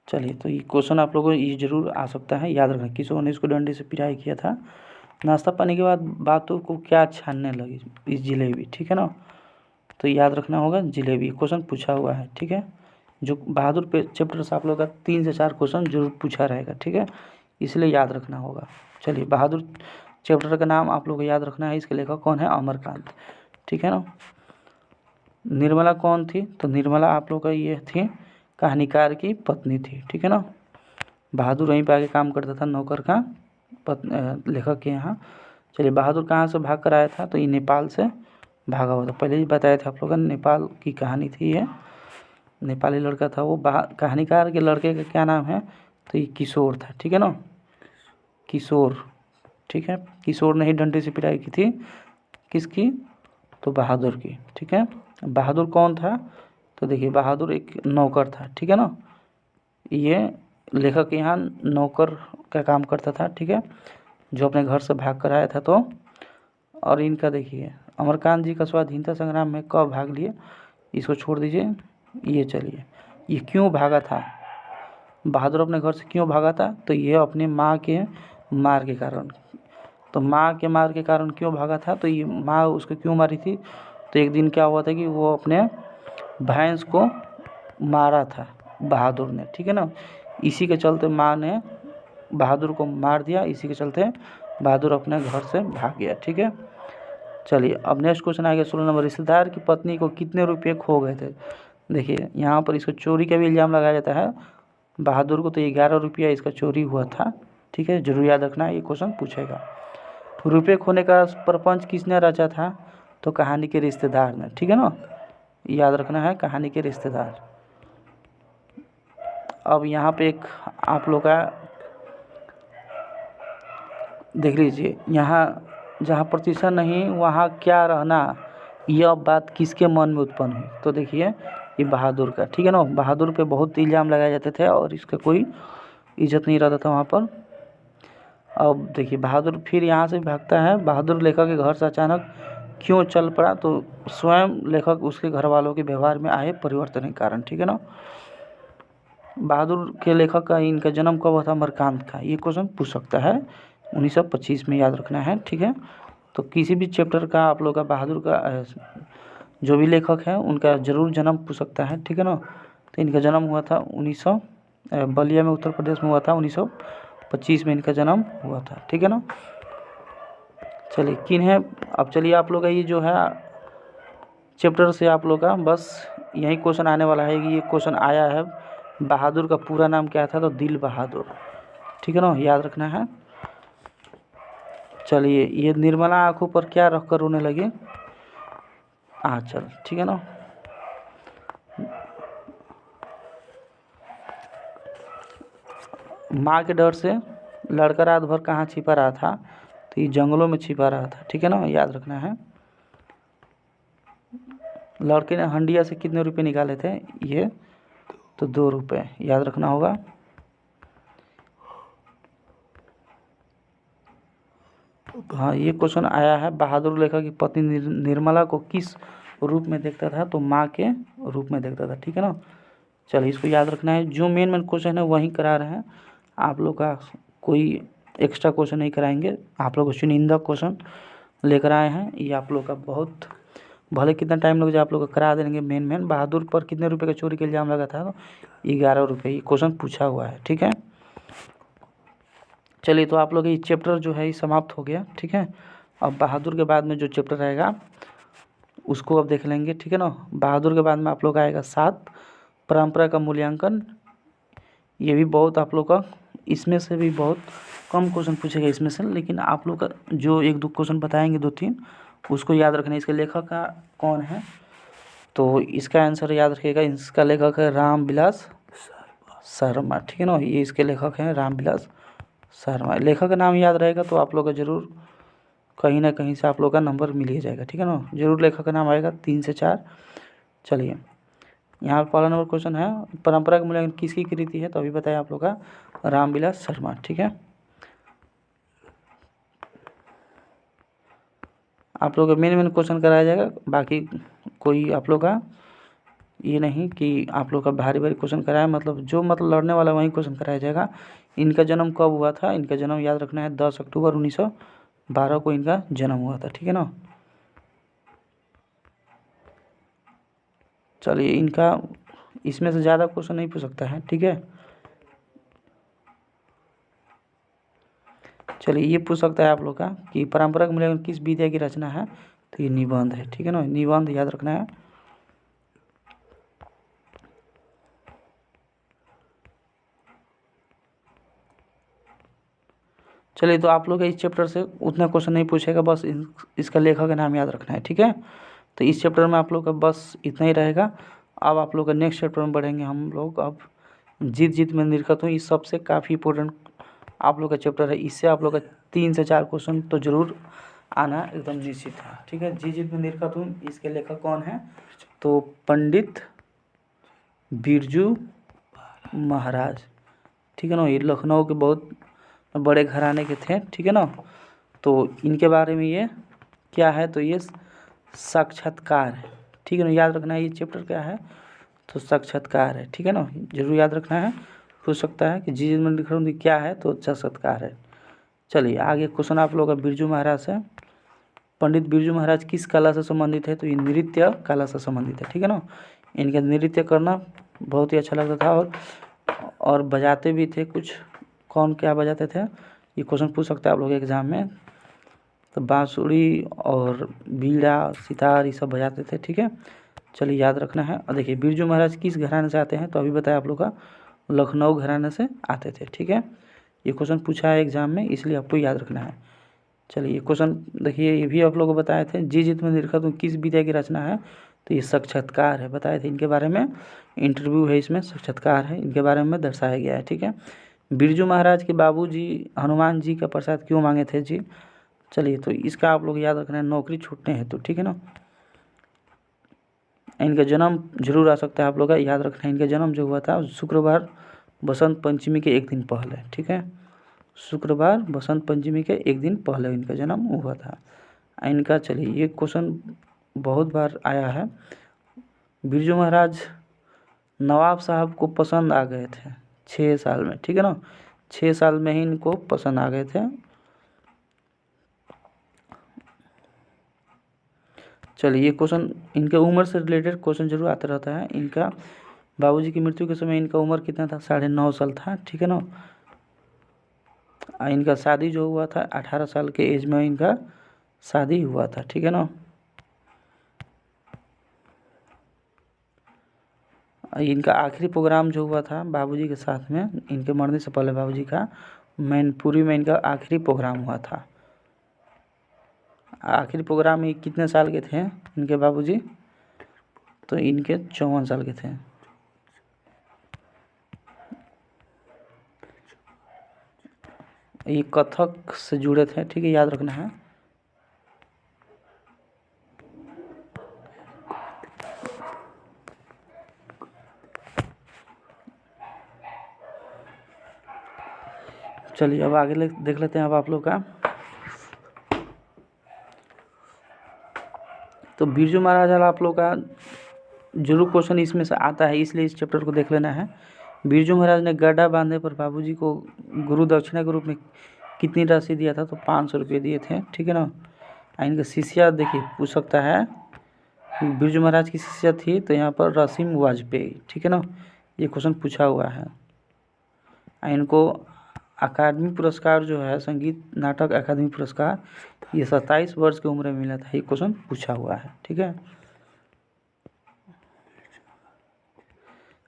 चलिए, तो ये क्वेश्चन आप लोगों को ये जरूर आ सकता है, याद रखना, किशोर ने इसको डंडे से पिटाई किया था। नाश्ता पानी के बाद बातों को क्या छानने लगी, इस जिलेबी, ठीक है ना, तो याद रखना होगा जिलेबी, क्वेश्चन पूछा हुआ है, ठीक है। जो बहादुर पे चैप्टर से आप लोग का 3 से 4 क्वेश्चन जरूर पूछा रहेगा, ठीक है, इसलिए याद रखना होगा। चलिए, बहादुर चैप्टर का नाम आप लोग को याद रखना है, इसके लेखक कौन है, अमरकांत, ठीक है ना। निर्मला कौन थी, तो निर्मला आप लोग का ये थी कहानीकार की पत्नी थी, ठीक है ना। बहादुर वहीं पे आके काम करता था, नौकर का लेखक के यहाँ। चलिए, बहादुर कहाँ से भाग कर आया था, तो ये नेपाल से भागा हुआ था। पहले ही बताया था आप लोगों ने, नेपाल की कहानी थी ये, नेपाली लड़का था वो। कहानीकार के लड़के का क्या नाम है, तो ये किशोर था, ठीक है ना, किशोर, ठीक है। किशोर ने ही डंडे से पिटाई की थी, किसकी, तो बहादुर की, ठीक है। बहादुर कौन था, तो देखिए बहादुर एक नौकर था, ठीक है ना। ये लेखक यहाँ नौकर का काम करता था, ठीक है, जो अपने घर से भाग कर आया था। तो और इनका देखिए अमरकांत जी का स्वाधीनता संग्राम में कब भाग लिए, इसको छोड़ दीजिए। ये चलिए, ये क्यों भागा था, बहादुर अपने घर से क्यों भागा था, तो ये अपने माँ के मार के कारण। तो माँ के मार के कारण क्यों भागा था, तो ये माँ उसको क्यों मारी थी, तो एक दिन क्या हुआ था कि वो अपने भैंस को मारा था बहादुर ने, ठीक है ना। इसी के चलते माँ ने बहादुर को मार दिया, इसी के चलते बहादुर अपने घर से भाग गया, ठीक है। चलिए अब नेक्स्ट क्वेश्चन आ गया 16 नंबर। रिश्तेदार की पत्नी को कितने रुपये खो गए थे। देखिए यहाँ पर इसको चोरी का भी इल्ज़ाम लगाया जाता है। बहादुर को तो 11 रुपया इसका चोरी हुआ था, ठीक है, जरूर याद रखना है, ये क्वेश्चन पूछेगा। रुपये खोने का प्रपंच किसने रचा था, तो कहानी के रिश्तेदार ने, ठीक है ना, याद रखना है, कहानी के रिश्तेदार। अब यहाँ पे एक आप लोग का देख लीजिए, यहाँ जहाँ प्रतिशत नहीं वहाँ क्या रहना, यह बात किसके मन में उत्पन्न हुई, तो देखिए ये बहादुर का, ठीक है ना। बहादुर पे बहुत इल्ज़ाम लगाए जाते थे और इसका कोई इज्जत नहीं रहता था वहाँ पर। अब देखिए बहादुर फिर यहाँ से भागता है। बहादुर लेखक के घर से अचानक क्यों चल पड़ा, तो स्वयं लेखक उसके घर वालों के व्यवहार में आए परिवर्तन के कारण, ठीक है ना। बहादुर के लेखक का इनका जन्म कब हुआ था, अमरकांत का, ये क्वेश्चन पूछ सकता है 1925 में, याद रखना है, ठीक है। तो किसी भी चैप्टर का आप लोग का बहादुर का जो भी लेखक है उनका जरूर जन्म पूछ सकता है, ठीक है ना। तो इनका जन्म हुआ था बलिया में, उत्तर प्रदेश में हुआ था, 1925 में इनका जन्म हुआ था, ठीक है ना। चलिए किन है, अब चलिए आप लोग का ये जो है चैप्टर से आप लोग का बस यही क्वेश्चन आने वाला है कि ये क्वेश्चन आया है बहादुर का पूरा नाम क्या था, तो दिल बहादुर, ठीक है ना, याद रखना है। चलिए ये निर्मला आंखों पर क्या रख कर रोने लगे, आंचल, ठीक है ना। माँ के डर से लड़का रात भर कहाँ छिपा रहा था, तो ये जंगलों में छिपा रहा था, ठीक है ना, याद रखना है। लड़के ने हंडिया से कितने रुपए निकाले थे, ये तो 2 रुपये, याद रखना होगा। हाँ ये क्वेश्चन आया है, बहादुर लेखक की पत्नी निर्मला को किस रूप में देखता था, तो माँ के रूप में देखता था, ठीक है ना। चलिए इसको याद रखना है, जो मेन क्वेश्चन है वही करा रहे हैं आप लोग का, कोई एक्स्ट्रा क्वेश्चन नहीं कराएंगे। आप लोग चुनिंदा क्वेश्चन लेकर आए हैं, ये आप लोग का बहुत भले कितना टाइम लग जाए आप लोग का करा देंगे। मेन बहादुर पर कितने रुपए का चोरी का इल्ज़ाम लगा था, तो 11 रुपये, ये क्वेश्चन पूछा हुआ है, ठीक है। चलिए तो आप लोग ये चैप्टर जो है ये समाप्त हो गया, ठीक है। अब बहादुर के बाद में जो चैप्टर आएगा उसको अब देख लेंगे, ठीक है ना। बहादुर के बाद में आप लोग आएगा 7 परंपरा का मूल्यांकन। ये भी बहुत आप लोग का, इसमें से भी बहुत कम क्वेश्चन पूछेगा इसमें से, लेकिन आप लोग का जो 1-2 क्वेश्चन बताएंगे 2-3 उसको याद रखना है। इसके लेखक का कौन है, तो इसका आंसर याद रखिएगा, इसका लेखक है रामविलास शर्मा, ठीक है ना, ये इसके लेखक हैं रामविलास शर्मा। लेखक का नाम याद रहेगा तो आप लोग का जरूर कहीं ना कहीं से आप लोग का नंबर मिल ही जाएगा, ठीक है ना, जरूर लेखक का नाम आएगा 3 से 4। चलिए यहाँ पर पहला नंबर क्वेश्चन है, परंपरा का मूल्यांकन किसकी कृति है, तो अभी बताया आप लोग का रामविलास शर्मा, ठीक है। आप लोग का मेन क्वेश्चन कराया जाएगा, बाकी कोई आप लोग का ये नहीं कि आप लोग का भारी क्वेश्चन कराया, मतलब जो लड़ने वाला वही क्वेश्चन कराया जाएगा। इनका जन्म कब हुआ था, इनका जन्म याद रखना है 10 अक्टूबर 1912 को इनका जन्म हुआ था, ठीक है ना। चलिए इनका इसमें से ज़्यादा क्वेश्चन नहीं पूछ सकता है, ठीक है। चलिए ये पूछ सकता है आप लोग का कि परंपरा का मूल्यांकन किस विधा की रचना है, तो ये निबंध है, ठीक है ना, निबंध याद रखना है। चलिए तो आप लोग इस चैप्टर से उतना क्वेश्चन नहीं पूछेगा, बस इसका लेखक का नाम याद रखना है, ठीक है। तो इस चैप्टर में आप लोग का बस इतना ही रहेगा। अब आप लोग का नेक्स्ट चैप्टर में बढ़ेंगे हम लोग। अब जीत जीत में निरखत हूँ, इस सबसे काफ़ी इंपॉर्टेंट आप लोग का चैप्टर है। इससे आप लोग का 3 से 4 क्वेश्चन तो जरूर आना एकदम निश्चित है, ठीक है। जीत जीत में निरखत हूँ, इसके लेखक कौन है? तो पंडित बिरजू महाराज, ठीक है ना। ये लखनऊ के बहुत बड़े घराने के थे, ठीक है ना। तो इनके बारे में ये क्या है? तो ये साक्षात्कार है, ठीक है ना। याद रखना है ये चैप्टर क्या है, तो साक्षात्कार है, ठीक है ना। जरूर याद रखना है, हो सकता है कि जी में लिख रहा हूँ क्या है, तो साक्षात्कार है। चलिए आगे क्वेश्चन आप लोग का बिरजू महाराज से। पंडित बिरजू महाराज किस कला से संबंधित है? तो ये नृत्य कला से संबंधित है, ठीक है ना। इनका नृत्य करना बहुत ही अच्छा लगता था और बजाते भी थे कुछ। कौन क्या बजाते थे, ये क्वेश्चन पूछ सकते हैं आप लोग एग्जाम में। तो बांसुरी और बीड़ा सितार ये सब बजाते थे, ठीक है। चलिए याद रखना है। और देखिए बिरजू महाराज किस घराने से आते हैं, तो अभी बताया आप लोग का लखनऊ घराने से आते थे, ठीक है। ये क्वेश्चन पूछा है एग्जाम में, इसलिए आपको याद रखना है। चलिए ये क्वेश्चन देखिए, ये भी आप लोग को बताए थे। जी जीत में निरखत हूँ किस विधा की रचना है, तो ये साक्षात्कार है, बताए थे। इनके बारे में इंटरव्यू है, इसमें साक्षात्कार है, इनके बारे में दर्शाया गया है, ठीक है। बिरजू महाराज के बाबूजी हनुमान जी का प्रसाद क्यों मांगे थे जी? चलिए तो इसका आप लोग याद रखना है, नौकरी छूटने हेतु, ठीक है ना। इनका जन्म जरूर आ सकता है आप लोग का, याद रखना है। इनका जन्म जो हुआ था शुक्रवार बसंत पंचमी के एक दिन पहले, ठीक है। शुक्रवार बसंत पंचमी के एक दिन पहले इनका जन्म हुआ था। इनका चलिए ये क्वेश्चन बहुत बार आया है। बिरजू महाराज नवाब साहब को पसंद आ गए थे 6 साल में, ठीक है ना। 6 साल में ही इनको पसंद आ गए थे। चलिए ये क्वेश्चन इनके उम्र से रिलेटेड क्वेश्चन जरूर आता रहता है। इनका बाबूजी की मृत्यु के समय इनका उम्र कितना था? 9.5 साल था, ठीक है ना। इनका शादी जो हुआ था 18 साल के एज में इनका शादी हुआ था, ठीक है ना। इनका आखिरी प्रोग्राम जो हुआ था बाबूजी के साथ में, इनके मरने से पहले बाबूजी का मैनपुरी में इनका आखिरी प्रोग्राम हुआ था। आखिरी प्रोग्राम में कितने साल के थे इनके बाबूजी? तो इनके 54 साल के थे। ये कथक से जुड़े थे, ठीक है, याद रखना है। चलिए अब आगे देख लेते हैं अब आप लोग का। तो बिरजू महाराज आप लोग का जरूर क्वेश्चन इसमें से आता है, इसलिए इस चैप्टर को देख लेना है। बिरजू महाराज ने गड्ढा बांधने पर बाबूजी को गुरु दक्षिणा के रूप में कितनी राशि दिया था? तो 500 रुपये दिए थे, ठीक है ना। इनका शिष्या देखिए पूछ सकता है, बिरजू महाराज की शिष्या थी तो यहाँ पर रसीम वाजपेयी, ठीक है ना। ये क्वेश्चन पूछा हुआ है। इनको अकादमी पुरस्कार जो है संगीत नाटक अकादमी पुरस्कार, ये 27 वर्ष की उम्र में मिला था। ये क्वेश्चन पूछा हुआ है, ठीक है।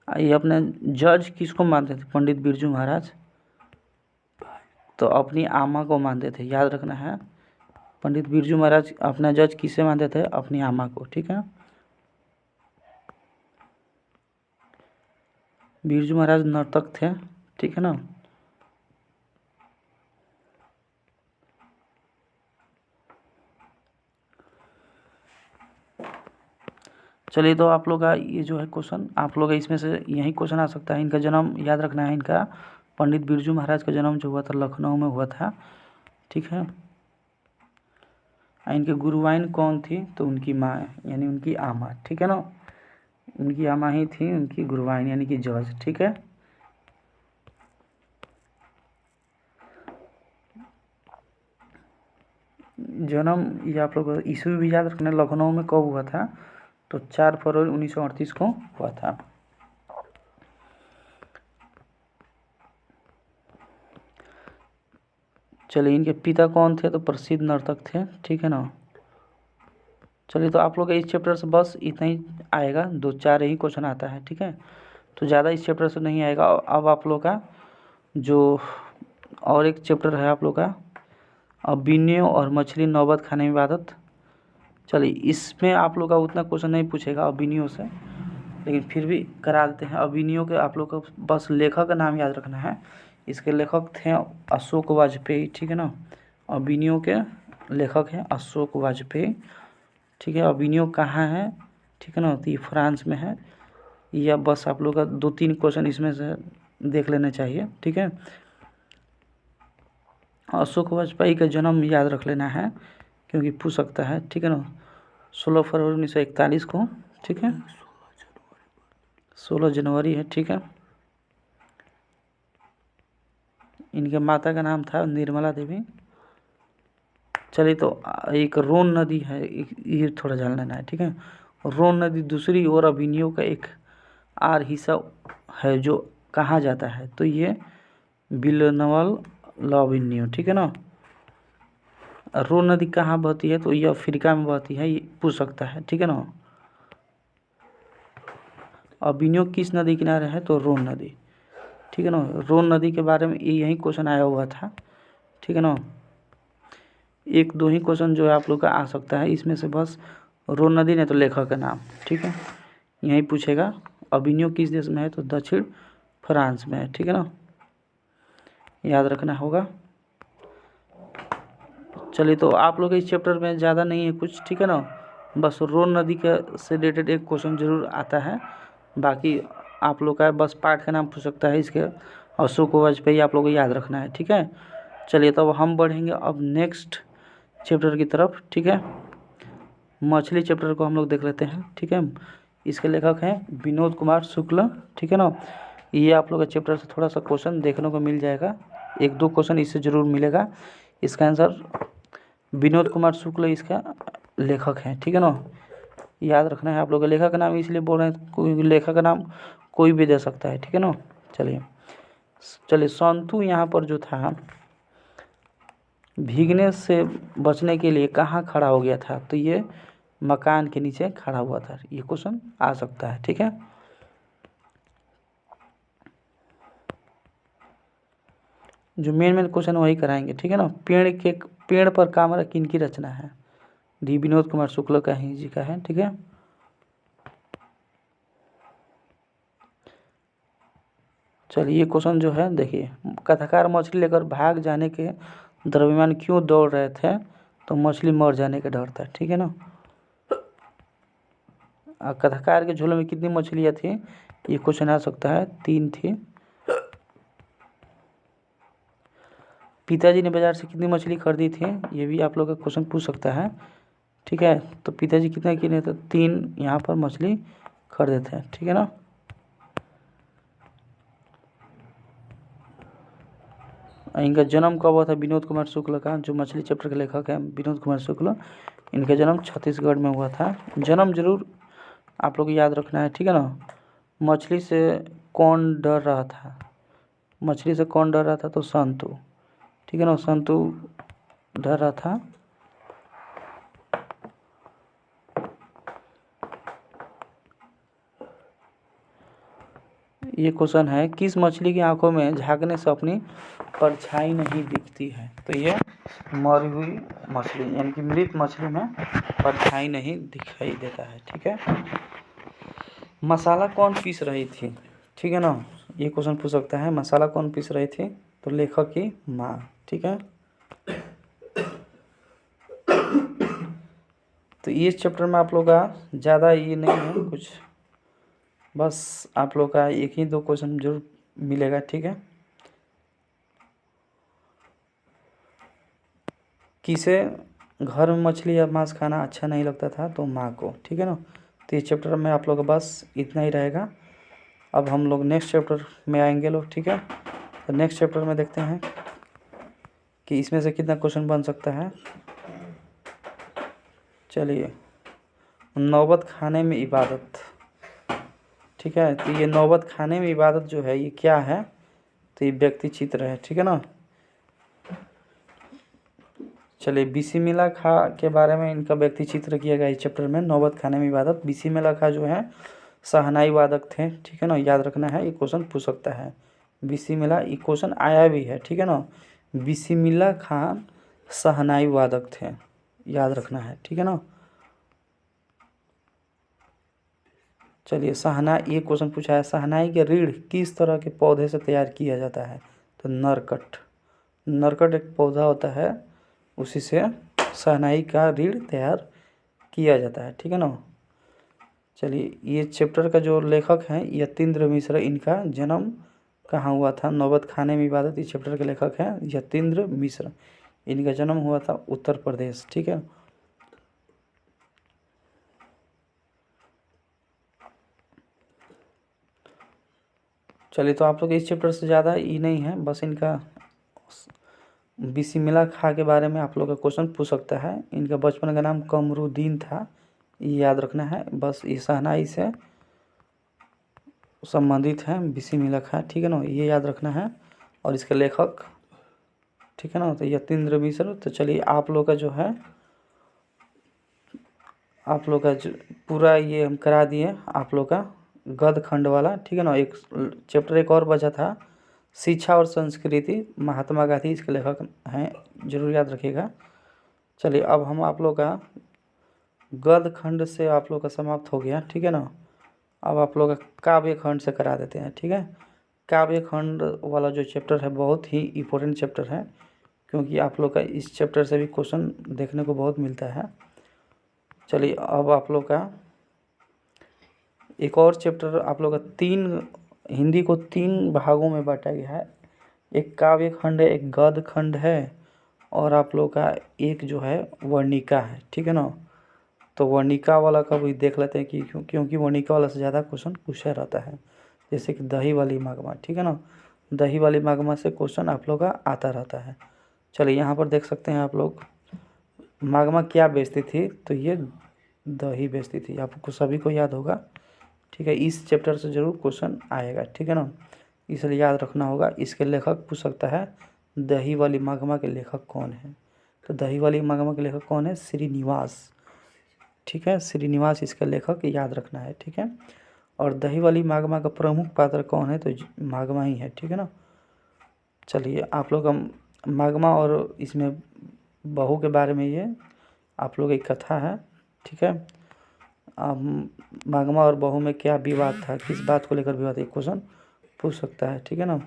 ये अपने जज किसको मानते थे पंडित बिरजू महाराज? तो अपनी आमा को मानते थे, याद रखना है। पंडित बिरजू महाराज अपना जज किसे मानते थे? अपनी आमा को, ठीक है। बिरजू महाराज नर्तक थे, ठीक है ना। चलिए तो आप लोग का ये जो है क्वेश्चन आप लोग इसमें से यही क्वेश्चन आ सकता है। इनका जन्म याद रखना है, इनका पंडित बिरजू महाराज का जन्म जो हुआ था लखनऊ में हुआ था, ठीक है। इनके गुरुवाइन कौन थी? तो उनकी माँ यानी उनकी आमा, ठीक है ना। उनकी आमा ही थी उनकी गुरुवाइन यानी कि जज, ठीक है। जन्म ये आप लोग ईस्वी भी याद रखना, लखनऊ में कब हुआ था? तो 4 फरवरी 1938 को हुआ था। चलिए इनके पिता कौन थे? तो प्रसिद्ध नर्तक थे, ठीक है ना। चलिए तो आप लोग इस चैप्टर से बस इतना ही आएगा, 2-4 ही क्वेश्चन आता है, ठीक है। तो ज़्यादा इस चैप्टर से नहीं आएगा। अब आप लोग का जो और एक चैप्टर है आप लोग का, अब बीनियों और मछली नौबत खाने में इबादत, चलिए इसमें आप लोग का उतना क्वेश्चन नहीं पूछेगा अभिनयों से, लेकिन फिर भी करा देते हैं। अभिनयों के आप लोग को बस लेखक का नाम याद रखना है। इसके लेखक थे अशोक वाजपेयी, ठीक है ना। अभिनयों के लेखक हैं अशोक वाजपेयी, ठीक है। अभिनय कहाँ है, ठीक है ना, तो ये फ्रांस में है। या बस आप लोग का 2-3 क्वेश्चन इसमें से देख लेना चाहिए, ठीक है। अशोक वाजपेयी का जन्म याद रख लेना है क्योंकि पूछ सकता है, ठीक है ना। 16 फरवरी 1941 को, ठीक है। 16 जनवरी है, ठीक है। इनके माता का नाम था निर्मला देवी। चलिए तो एक रोन नदी है, ये थोड़ा जान लेना है, ठीक है। रोन नदी दूसरी ओर अभिनयों का एक आर हिस्सा है जो कहाँ जाता है, तो ये बिलनवल लाविन्यो, ठीक है ना। रोन नदी कहाँ बहती है, तो ये अफ्रीका में बहती है, ये पूछ सकता है, ठीक है ना। अभिनय किस नदी किनारे है, तो रोन नदी, ठीक है ना। रोन नदी के बारे में यही क्वेश्चन आया हुआ था, ठीक है ना। 1-2 ही क्वेश्चन जो है आप लोग का आ सकता है इसमें से, बस रोन नदी नहीं तो लेखक का नाम, ठीक है, यही पूछेगा। अभिनय किस देश में है, तो दक्षिण फ्रांस में है, ठीक है ना, याद रखना होगा। चलिए तो आप लोग इस चैप्टर में ज़्यादा नहीं है कुछ, ठीक है ना, बस रोन नदी का से रिलेटेड एक क्वेश्चन जरूर आता है। बाकी आप लोग का बस पाठ का नाम पूछ सकता है इसके, अशोक वाजपेयी आप लोग को याद रखना है, ठीक है। चलिए तो अब हम बढ़ेंगे अब नेक्स्ट चैप्टर की तरफ, ठीक है। मछली चैप्टर को हम लोग देख लेते हैं, ठीक है। इसके लेखक हैं विनोद कुमार शुक्ल, ठीक है ना। ये आप लोग के चैप्टर से थोड़ा सा क्वेश्चन देखने को मिल जाएगा, 1-2 क्वेश्चन इससे ज़रूर मिलेगा। इसका आंसर विनोद कुमार शुक्ल इसका लेखक हैं, ठीक है ना, याद रखना है आप लोग। लेखक का नाम इसलिए बोल रहे हैं, कोई लेखक का नाम कोई भी दे सकता है, ठीक है ना। चलिए संतु यहाँ पर जो था भीगने से बचने के लिए कहाँ खड़ा हो गया था, तो ये मकान के नीचे खड़ा हुआ था। ये क्वेश्चन आ सकता है, ठीक है। जो मेन क्वेश्चन वही कराएंगे, ठीक है ना। पेड़ पर कामरा किनकी रचना है, डी विनोद कुमार शुक्ल का ही जी का है, ठीक है। चलिए ये क्वेश्चन जो है देखिए, कथाकार मछली लेकर भाग जाने के द्रव्यमान क्यों दौड़ रहे थे, तो मछली मर जाने का डर था, ठीक है ना। कथाकार के झोले में कितनी मछलियाँ थी, ये क्वेश्चन आ सकता है, 3 थी। पिताजी ने बाजार से कितनी मछली खरीदी थी, ये भी आप लोग का क्वेश्चन पूछ सकता है, ठीक है। तो पिताजी कितना किने थे, 3 यहाँ पर मछली खरीदे थे, ठीक है ना। इनका जन्म कब हुआ था विनोद कुमार शुक्ल का, जो मछली चैप्टर के लेखक हैं विनोद कुमार शुक्ल, इनका जन्म छत्तीसगढ़ में हुआ था। जन्म जरूर आप लोग याद रखना है, ठीक है ना। मछली से कौन डर रहा था, मछली से कौन डर रहा था, तो संतु, ठीक है ना, संतु डर रहा था। ये क्वेश्चन है, किस मछली की आंखों में झांकने से अपनी परछाई नहीं दिखती है, तो ये मरी हुई मछली यानी कि मृत मछली में परछाई नहीं दिखाई देता है, ठीक है। मसाला कौन पीस रही थी, ठीक है ना, ये क्वेश्चन पूछ सकता है। मसाला कौन पीस रही थी, तो लेखक की माँ, ठीक है। तो इस चैप्टर में आप लोग का ज़्यादा ये नहीं है कुछ, बस आप लोग का 1-2 क्वेश्चन जरूर मिलेगा, ठीक है। किसे घर में मछली या मांस खाना अच्छा नहीं लगता था, तो माँ को, ठीक है ना। तो इस चैप्टर में आप लोग का बस इतना ही रहेगा। अब हम लोग नेक्स्ट चैप्टर में आएंगे लोग, ठीक है। तो नेक्स्ट चैप्टर में देखते हैं कि इसमें से कितना क्वेश्चन बन सकता है। चलिए, नौबत खाने में इबादत, ठीक है। तो ये नौबत खाने में इबादत जो है ये क्या है, तो ये व्यक्ति चित्र है, ठीक है ना। चलिए बिस्मिल्लाह खां के बारे में इनका व्यक्ति चित्र किया गया इस चैप्टर में, नौबत खाने में इबादत। बिस्मिल्लाह खां जो है शहनाई वादक थे, ठीक है ना, याद रखना है, ये क्वेश्चन पूछ सकता है। बिस्मिल्लाह, ये क्वेश्चन आया भी है, ठीक है ना। बिस्मिल्लाह खां शहनाई वादक थे, याद रखना है, ठीक है ना। चलिए ये क्वेश्चन पूछा है, शहनाई के रीढ़ किस तरह के पौधे से तैयार किया जाता है? तो नरकट एक पौधा होता है, उसी से शहनाई का रीढ़ तैयार किया जाता है, ठीक है ना। चलिए, ये चैप्टर का जो लेखक हैं यतीन्द्र मिश्र, इनका जन्म कहाँ हुआ था? नौबत खाने में इबादत, इस चैप्टर के लेखक हैं यतीन्द्र मिश्र, इनका जन्म हुआ था उत्तर प्रदेश, ठीक है। चलिए, तो आप लोग इस चैप्टर से ज़्यादा ही नहीं है, बस इनका बिस्मिल्लाह खां के बारे में आप लोग का क्वेश्चन पूछ सकता है। इनका बचपन का नाम कमरुद्दीन था, ये याद रखना है। बस ये शहनाई से संबंधित है बिस्मिल्लाह खां, ठीक है ना, ये याद रखना है। और इसके लेखक, ठीक है ना, तो यतीन्द्र मिश्र। तो चलिए, आप लोग का जो है आप लोग का जो पूरा ये हम करा दिए आप लोग का गद्य खंड वाला, ठीक है ना। एक चैप्टर एक और बचा था, शिक्षा और संस्कृति, महात्मा गांधी इसके लेखक हैं, जरूर याद रखिएगा। चलिए, अब हम आप लोग का गद्य खंड से आप लोग का समाप्त हो गया, ठीक है ना। अब आप लोग का काव्य खंड से करा देते हैं, ठीक है। काव्य खंड वाला जो चैप्टर है बहुत ही इम्पोर्टेंट चैप्टर है, क्योंकि आप लोग का इस चैप्टर से भी क्वेश्चन देखने को बहुत मिलता है। चलिए, अब आप लोग का एक और चैप्टर आप लोग का हिंदी को 3 भागों में बांटा गया है। एक काव्य खंड है, एक गद्य खंड है, और आप लोग का एक जो है वर्णिका है, ठीक है ना। तो वर्णिका वाला का भी देख लेते हैं कि क्योंकि वर्णिका वाला से ज़्यादा क्वेश्चन पूछा रहता है, जैसे कि दही वाली मागमा, ठीक है ना। दही वाली मागमा से क्वेश्चन आप लोग का आता रहता है। चलिए, यहाँ पर देख सकते हैं आप लोग, मागमा क्या बेचती थी? तो ये दही बेचती थी, आपको सभी को याद होगा, ठीक है। इस चैप्टर से ज़रूर क्वेश्चन आएगा, ठीक है ना, इसलिए याद रखना होगा। इसके लेखक पूछ सकता है, दही वाली मागमा के लेखक कौन है? तो दही वाली मागमा के लेखक कौन है? श्रीनिवास, ठीक है, श्रीनिवास इसका लेखक याद रखना है, ठीक है। और दही वाली मागमा का प्रमुख पात्र कौन है? तो मागमा ही है, ठीक है ना। चलिए, आप लोग हम मागमा और इसमें बहू के बारे में ये आप लोग एक कथा है, ठीक है। मागमा और बहू में क्या विवाद था, किस बात को लेकर विवाद, एक क्वेश्चन पूछ सकता है, ठीक है ना।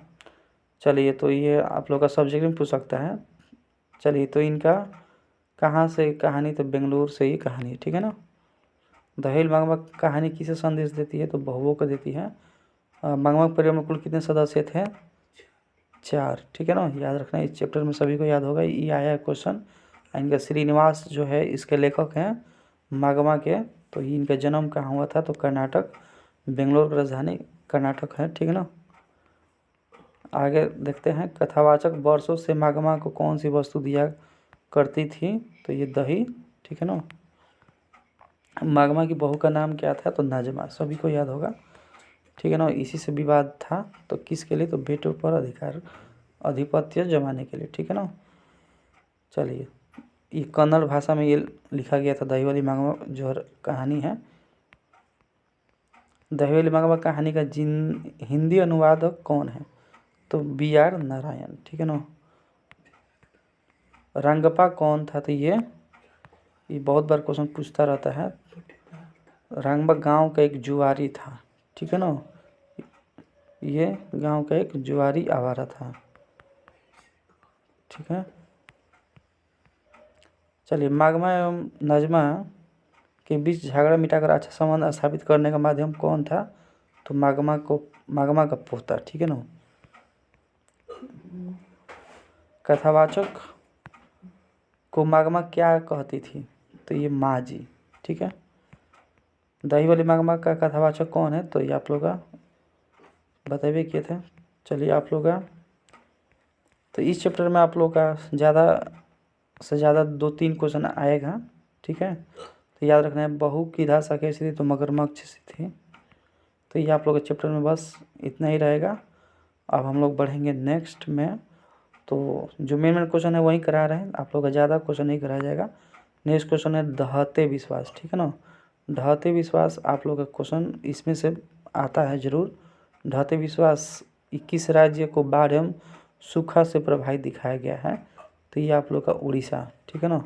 चलिए, तो ये आप लोग का सब्जेक्ट में पूछ सकता है। चलिए, तो इनका कहाँ से कहानी? तो बेंगलुरु से ही कहानी, ठीक है ना। दहेल मागमा कहानी किसे संदेश देती है? तो बहुओं को देती है। मागमा परिवार में कुल कितने सदस्य थे? 4, ठीक है ना, याद रखना। इस चैप्टर में सभी को याद होगा, ये आया है क्वेश्चन। इनका श्रीनिवास जो है इसके लेखक हैं मागमा के। तो इनका जन्म कहाँ हुआ था? तो कर्नाटक, बेंगलोर की राजधानी कर्नाटक है, ठीक है ना। आगे देखते हैं, कथावाचक वर्षों से मागमा को कौन सी वस्तु दिया करती थी? तो ये दही, ठीक है ना। मागमा की बहू का नाम क्या था? तो नाजमा, सभी को याद होगा, ठीक है ना। इसी से विवाद था, तो किसके लिए? तो बेटों पर आधिपत्य जमाने के लिए, ठीक है ना। चलिए, ये कन्नड़ भाषा में ये लिखा गया था, दही वाली मागमा जो कहानी है। दही वाली मागमा कहानी का हिंदी अनुवादक कौन है? तो BR नारायण, ठीक है ना। रंगप्पा कौन था? तो ये बहुत बार क्वेश्चन पूछता रहता है। रंगप्पा गांव का एक जुआरी था, ठीक है ना। ये गांव का एक जुआरी आवारा था, ठीक है। चलिए, मागमा एवं नजमा के बीच झगड़ा मिटाकर अच्छा संबंध स्थापित करने का माध्यम कौन था? तो मागमा का पोता, ठीक है ना। कथावाचक को मागमा क्या कहती थी? तो ये माँ जी, ठीक है। दही वाली मागमा का कथावाचक कौन है? तो ये आप लोग का बताइए किए थे। चलिए, आप लोग का तो इस चैप्टर में आप लोग का ज़्यादा से ज़्यादा 2-3 क्वेश्चन आएगा, ठीक है। तो याद रखना है, बहू की धासा कैसी थी? तो मगरमच्छ सी थी। तो ये आप लोग के चैप्टर में बस इतना ही रहेगा। अब हम लोग बढ़ेंगे नेक्स्ट में, तो जो मेन क्वेश्चन है वही करा रहे हैं, आप लोग का ज़्यादा क्वेश्चन नहीं कराया जाएगा। नेक्स्ट क्वेश्चन है ढहते विश्वास, ठीक है ना। ढहते विश्वास आप लोग का क्वेश्चन इसमें से आता है ज़रूर। ढहते विश्वास 21 राज्य को बाढ़ एवं सूखा से प्रभावित दिखाया गया है। तो ये आप लोग का उड़ीसा, ठीक है ना।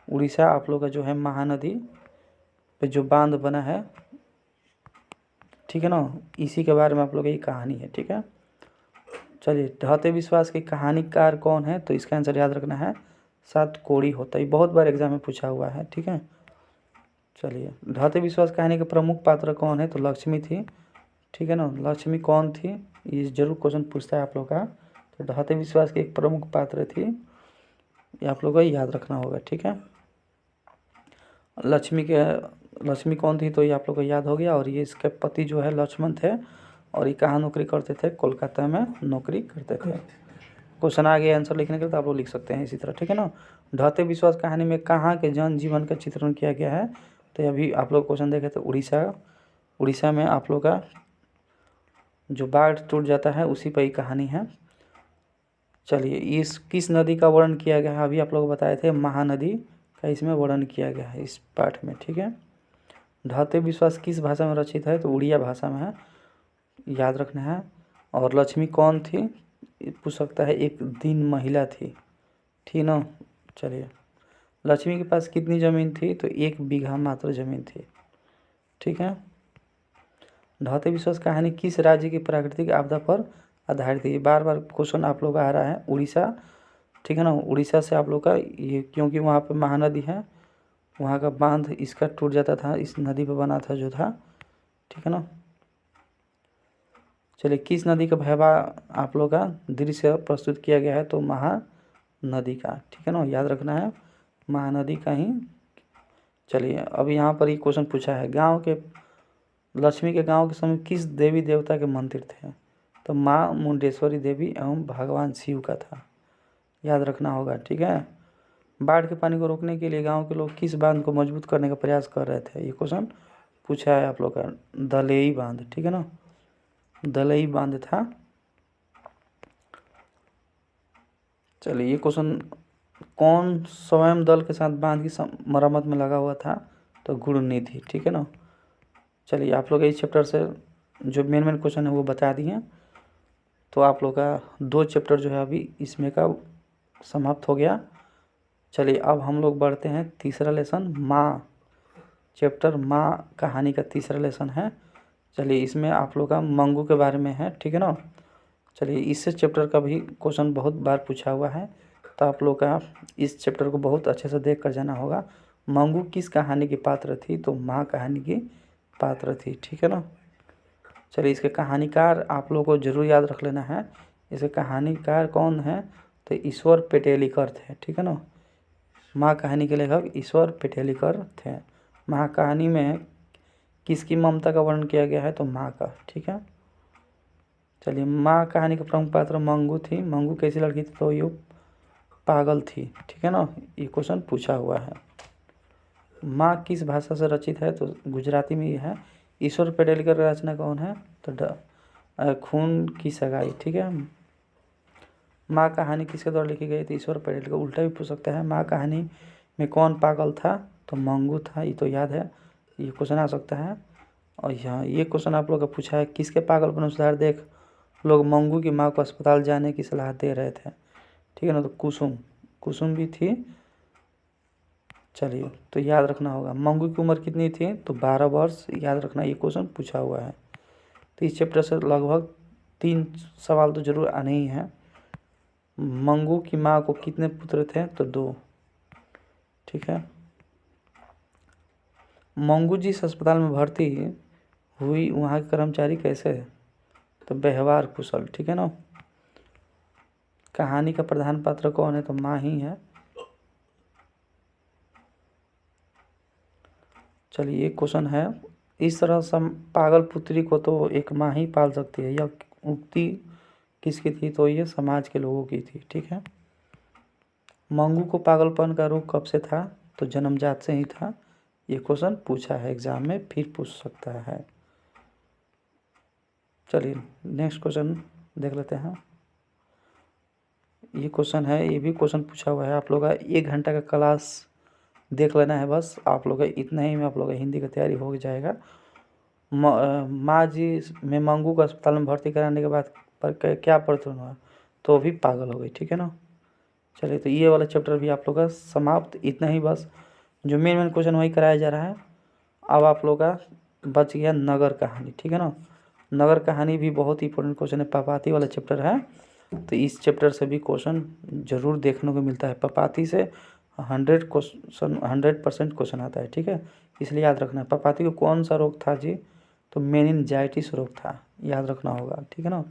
उड़ीसा आप लोग का जो है महानदी पे जो बांध बना है, ठीक है ना, इसी के बारे में आप लोग की कहानी है। ठीक है, चलिए, ढहते विश्वास के कहानीकार कौन है, तो इसका आंसर याद रखना है सातकोड़ी होता है। ये बहुत बार एग्जाम में पूछा हुआ है। ठीक है, चलिए, ढहते विश्वास कहानी के प्रमुख पात्र कौन है, तो लक्ष्मी थी। ठीक है ना, लक्ष्मी कौन थी, ये जरूर क्वेश्चन पूछता है आप लोग का। तो ढहते विश्वास की एक प्रमुख पात्र थी, ये आप लोग को याद रखना होगा। ठीक है, लक्ष्मी कौन थी, तो ये आप लोग को याद हो गया। और ये इसके पति जो है लक्ष्मण थे, और ये कहाँ नौकरी करते थे, कोलकाता में नौकरी करते थे। क्वेश्चन आगे आंसर लिखने के लिए तो आप लोग लिख सकते हैं इसी तरह। ठीक है ना, ढहते विश्वास कहानी में कहाँ के जन जीवन का चित्रण किया गया है, तो अभी आप लोग क्वेश्चन देखे तो उड़ीसा में आप लोग का जो बाढ़ टूट जाता है उसी पर ही कहानी है। चलिए, इस किस नदी का वर्णन किया गया है, अभी आप लोग बताए थे महानदी का इसमें वर्णन किया गया है इस पाठ में। ठीक है, ढहते विश्वास किस भाषा में रचित है, तो उड़िया भाषा में है, याद रखना है। और लक्ष्मी कौन थी, पूछ सकता है, एक दिन महिला थी। ठीक ना, चलिए, लक्ष्मी के पास कितनी ज़मीन थी, तो 1 बीघा मात्र ज़मीन थी। ठीक है, ढहते विश्वास कहानी किस राज्य की प्राकृतिक आपदा पर आधारित है, ये बार बार क्वेश्चन आप लोग का आ रहा है, उड़ीसा। ठीक है ना, उड़ीसा से आप लोग का ये, क्योंकि वहाँ पे महानदी है, वहाँ का बांध इसका टूट जाता था, इस नदी पे बना था जो था। ठीक है ना, चलिए, किस नदी का भयावह आप लोग का दृश्य प्रस्तुत किया गया है, तो महानदी का। ठीक है ना, याद रखना है महानदी का ही। चलिए, अब यहाँ पर ये क्वेश्चन पूछा है, लक्ष्मी के गांव के समय किस देवी देवता के मंदिर थे, तो माँ मुंडेश्वरी देवी एवं भगवान शिव का था, याद रखना होगा। ठीक है, बाढ़ के पानी को रोकने के लिए गांव के लोग किस बांध को मजबूत करने का प्रयास कर रहे थे, ये क्वेश्चन पूछा है आप लोग का, दलेई बांध। ठीक है ना, दलेई बांध था। चलिए, ये क्वेश्चन कौन स्वयं दल के साथ बांध की मरम्मत में लगा हुआ था, तो गुरुनिधि। ठीक है ना, चलिए, आप लोग इस चैप्टर से जो मेन क्वेश्चन है वो बता दिए, तो आप लोग का 2 चैप्टर जो है अभी इसमें का समाप्त हो गया। चलिए, अब हम लोग बढ़ते हैं तीसरा लेसन, माँ चैप्टर, माँ कहानी का तीसरा लेसन है। चलिए, इसमें आप लोग का मंगू के बारे में है। ठीक है ना, चलिए, इस चैप्टर का भी क्वेश्चन बहुत बार पूछा हुआ है, तो आप लोग का इस चैप्टर को बहुत अच्छे से देख कर जाना होगा। मंगू किस कहानी की पात्र थी, तो माँ कहानी की पात्र थी। ठीक है ना, चलिए, इसके कहानीकार आप लोग को जरूर याद रख लेना है, इसके कहानीकार कौन है, तो ईश्वर पेटेलिकर थे। ठीक है ना, माँ कहानी के लेखक ईश्वर पेटेलिकर थे। माँ कहानी में किसकी ममता का वर्णन किया गया है, तो माँ का। ठीक है, चलिए, माँ कहानी का प्रमुख पात्र मंगू थी। मंगू कैसी लड़की थी, तो ये पागल थी। ठीक है ना, ये क्वेश्चन पूछा हुआ है। माँ किस भाषा से रचित है, तो गुजराती में ये है। ईश्वर पेटेलिकर का रचना कौन है, तो खून की सगाई। ठीक है, माँ कहानी किसके द्वारा लिखी गई थी, ईश्वर पेटेलिकर। उल्टा भी पूछ सकता है, माँ कहानी में कौन पागल था, तो मंगू था, ये तो याद है, ये क्वेश्चन आ सकता है। और यहाँ ये क्वेश्चन आप लोग का पूछा है, किसके पागलपन सुधार देख लोग मंगू की माँ को अस्पताल जाने की सलाह दे रहे थे। ठीक है ना, तो कुसुम भी थी। चलिए, तो याद रखना होगा, मंगू की उम्र कितनी थी, तो 12 वर्ष, याद रखना, ये क्वेश्चन पूछा हुआ है। तो इस चैप्टर से लगभग 3 सवाल तो जरूर आने ही हैं। मंगू की माँ को कितने पुत्र थे, तो 2। ठीक है, मंगू जिस अस्पताल में भर्ती हुई वहाँ के कर्मचारी कैसे है, तो व्यवहार कुशल। ठीक है ना, कहानी का प्रधान पात्र कौन है, तो माँ ही है। चलिए, एक क्वेश्चन है, इस तरह पागल पुत्री को तो एक माँ ही पाल सकती है, यह उक्ति किसकी थी, तो ये समाज के लोगों की थी। ठीक है, मंगू को पागलपन का रोग कब से था, तो जन्मजात से ही था, ये क्वेश्चन पूछा है एग्जाम में, फिर पूछ सकता है। चलिए, नेक्स्ट क्वेश्चन देख लेते हैं। ये क्वेश्चन है, ये भी क्वेश्चन पूछा हुआ है आप लोग का, 1 घंटा का क्लास देख लेना है बस आप लोग का, इतना ही में आप लोग का हिंदी का तैयारी हो जाएगा। माँ जी में मंगू को अस्पताल में भर्ती कराने के बाद पर क्या परिवर्तन हुआ, तो भी पागल हो गई। ठीक है ना, चलिए, तो ये वाला चैप्टर भी आप लोग का समाप्त, इतना ही बस, जो मेन क्वेश्चन वही कराया जा रहा है। अब आप लोग का बच गया नगर कहानी, ठीक है ना। नगर कहानी भी बहुत ही इंपॉर्टेंट क्वेश्चन है, पपाती वाला चैप्टर है, तो इस चैप्टर से भी क्वेश्चन जरूर देखने को मिलता है। पपाती से 100% क्वेश्चन आता है, ठीक है, इसलिए याद रखना है। पपाती को कौन सा रोग था जी, तो मेनिनजाइटिस रोग था, याद रखना होगा, ठीक है ना।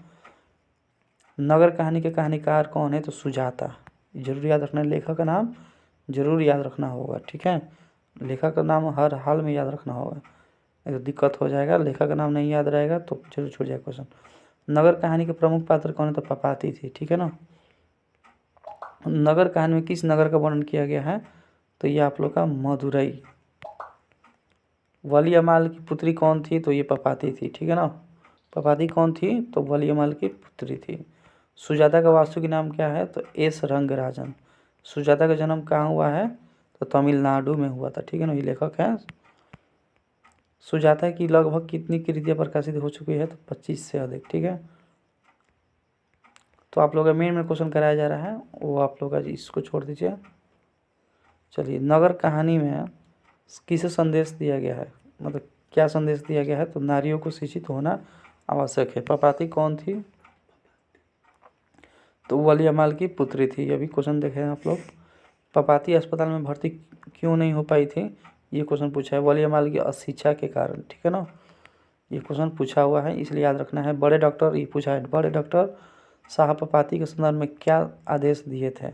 नगर कहानी के कहानीकार कौन है, तो सुजाता, जरूर याद रखना है। लेखक का नाम जरूर याद रखना होगा, ठीक है, लेखक का नाम हर हाल में याद रखना होगा, नहीं तो दिक्कत हो जाएगा। लेखक का नाम नहीं याद रहेगा तो जरूर छूट जाएगा क्वेश्चन। नगर कहानी के प्रमुख पात्र कौन है, तो पपाती थी, ठीक है ना। नगर कहानी में किस नगर का वर्णन किया गया है, तो ये आप लोग का मदुरई। वलियामाल की पुत्री कौन थी, तो ये पपाती थी, ठीक है ना। पपाती कौन थी, तो वलियामाल की पुत्री थी। सुजाता का वास्तविक नाम क्या है, तो एस रंगराजन। सुजाता का जन्म कहाँ हुआ है, तो तमिलनाडु में हुआ था, ठीक है ना, ये लेखक है। सुजाता की लगभग कितनी कृतियाँ प्रकाशित हो चुकी है, तो 25 से अधिक, ठीक है। तो आप लोग का मेन में क्वेश्चन कराया जा रहा है, वो आप लोग का इसको छोड़ दीजिए। चलिए, नगर कहानी में किसे संदेश दिया गया है, मतलब क्या संदेश दिया गया है, तो नारियों को शिक्षित होना आवश्यक है। पपाती कौन थी, तो वलियामाल की पुत्री थी। ये भी क्वेश्चन देखे हैं आप लोग। पपाती अस्पताल में भर्ती क्यों नहीं हो पाई थी, ये क्वेश्चन पूछा है। वलियामाल की अशिक्षा के कारण, ठीक है ना, ये क्वेश्चन पूछा हुआ है, इसलिए याद रखना है। बड़े डॉक्टर, ये पूछा है, बड़े डॉक्टर साहब पपाती के संदर्भ में क्या आदेश दिए थे,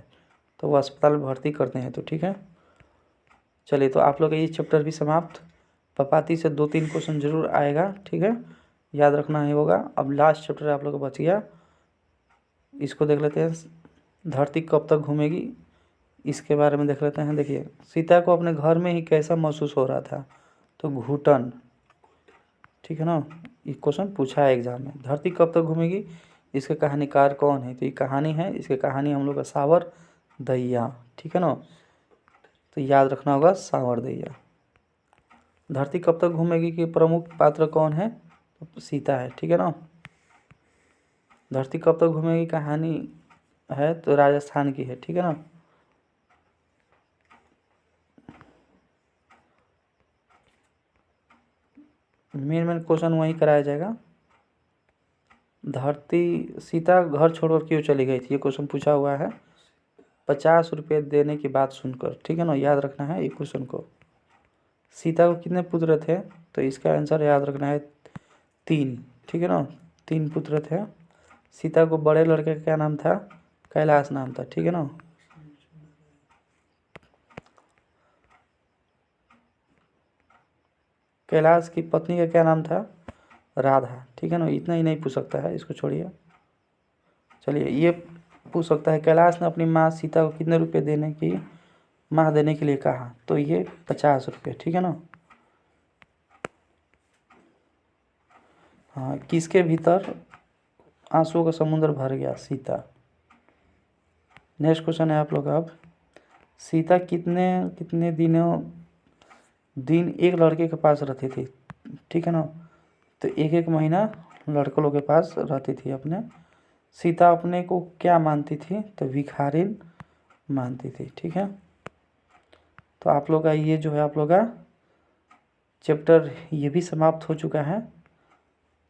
तो वो अस्पताल में भर्ती करते हैं, तो ठीक है। चलिए, तो आप लोग का ये चैप्टर भी समाप्त। पपाती से 2-3 क्वेश्चन जरूर आएगा, ठीक है, याद रखना ही होगा। अब लास्ट चैप्टर आप लोग का बच गया, इसको देख लेते हैं। धरती कब तक घूमेगी, इसके बारे में देख लेते हैं। देखिए, सीता को अपने घर में ही कैसा महसूस हो रहा था, तो घुटन, ठीक है ना, ये क्वेश्चन पूछा है एग्जाम में। धरती कब तक घूमेगी, इसके कहानीकार कौन है, तो ये कहानी है, इसके कहानी हम लोग का सावर दैया, ठीक है ना, तो याद रखना होगा सावर दैया। धरती कब तक घूमेगी के प्रमुख पात्र कौन है, तो सीता है, ठीक है ना। धरती कब तक घूमेगी कहानी है, तो राजस्थान की है, ठीक है ना। मेन क्वेश्चन वहीं कराया जाएगा। धरती, सीता घर छोड़कर क्यों चली गई थी, ये क्वेश्चन पूछा हुआ है 50 रुपये देने की बात सुनकर, ठीक है ना, याद रखना है ये क्वेश्चन को। सीता को कितने पुत्र थे, तो इसका आंसर याद रखना है 3, ठीक है ना, 3 पुत्र थे। सीता को बड़े लड़के का क्या नाम था, कैलाश नाम था, ठीक है ना। कैलाश की पत्नी का क्या नाम था, राधा, ठीक है ना। इतना ही नहीं पूछ सकता है, इसको छोड़िए। चलिए, ये पूछ सकता है, कैलाश ने अपनी माँ सीता को कितने रुपए देने की माँ देने के लिए कहा, तो ये 50 रुपये, ठीक है ना। हाँ, किसके भीतर आंसुओं का समुद्र भर गया, सीता। नेक्स्ट क्वेश्चन है आप लोग का। अब सीता कितने कितने दिन एक लड़के के पास रहती थी, ठीक है ना, तो 1-1 महीना लड़कों लोग के पास रहती थी अपने। सीता अपने को क्या मानती थी, तो भिखारिन मानती थी, ठीक है। तो आप लोग का ये जो है आप लोग का चैप्टर ये भी समाप्त हो चुका है।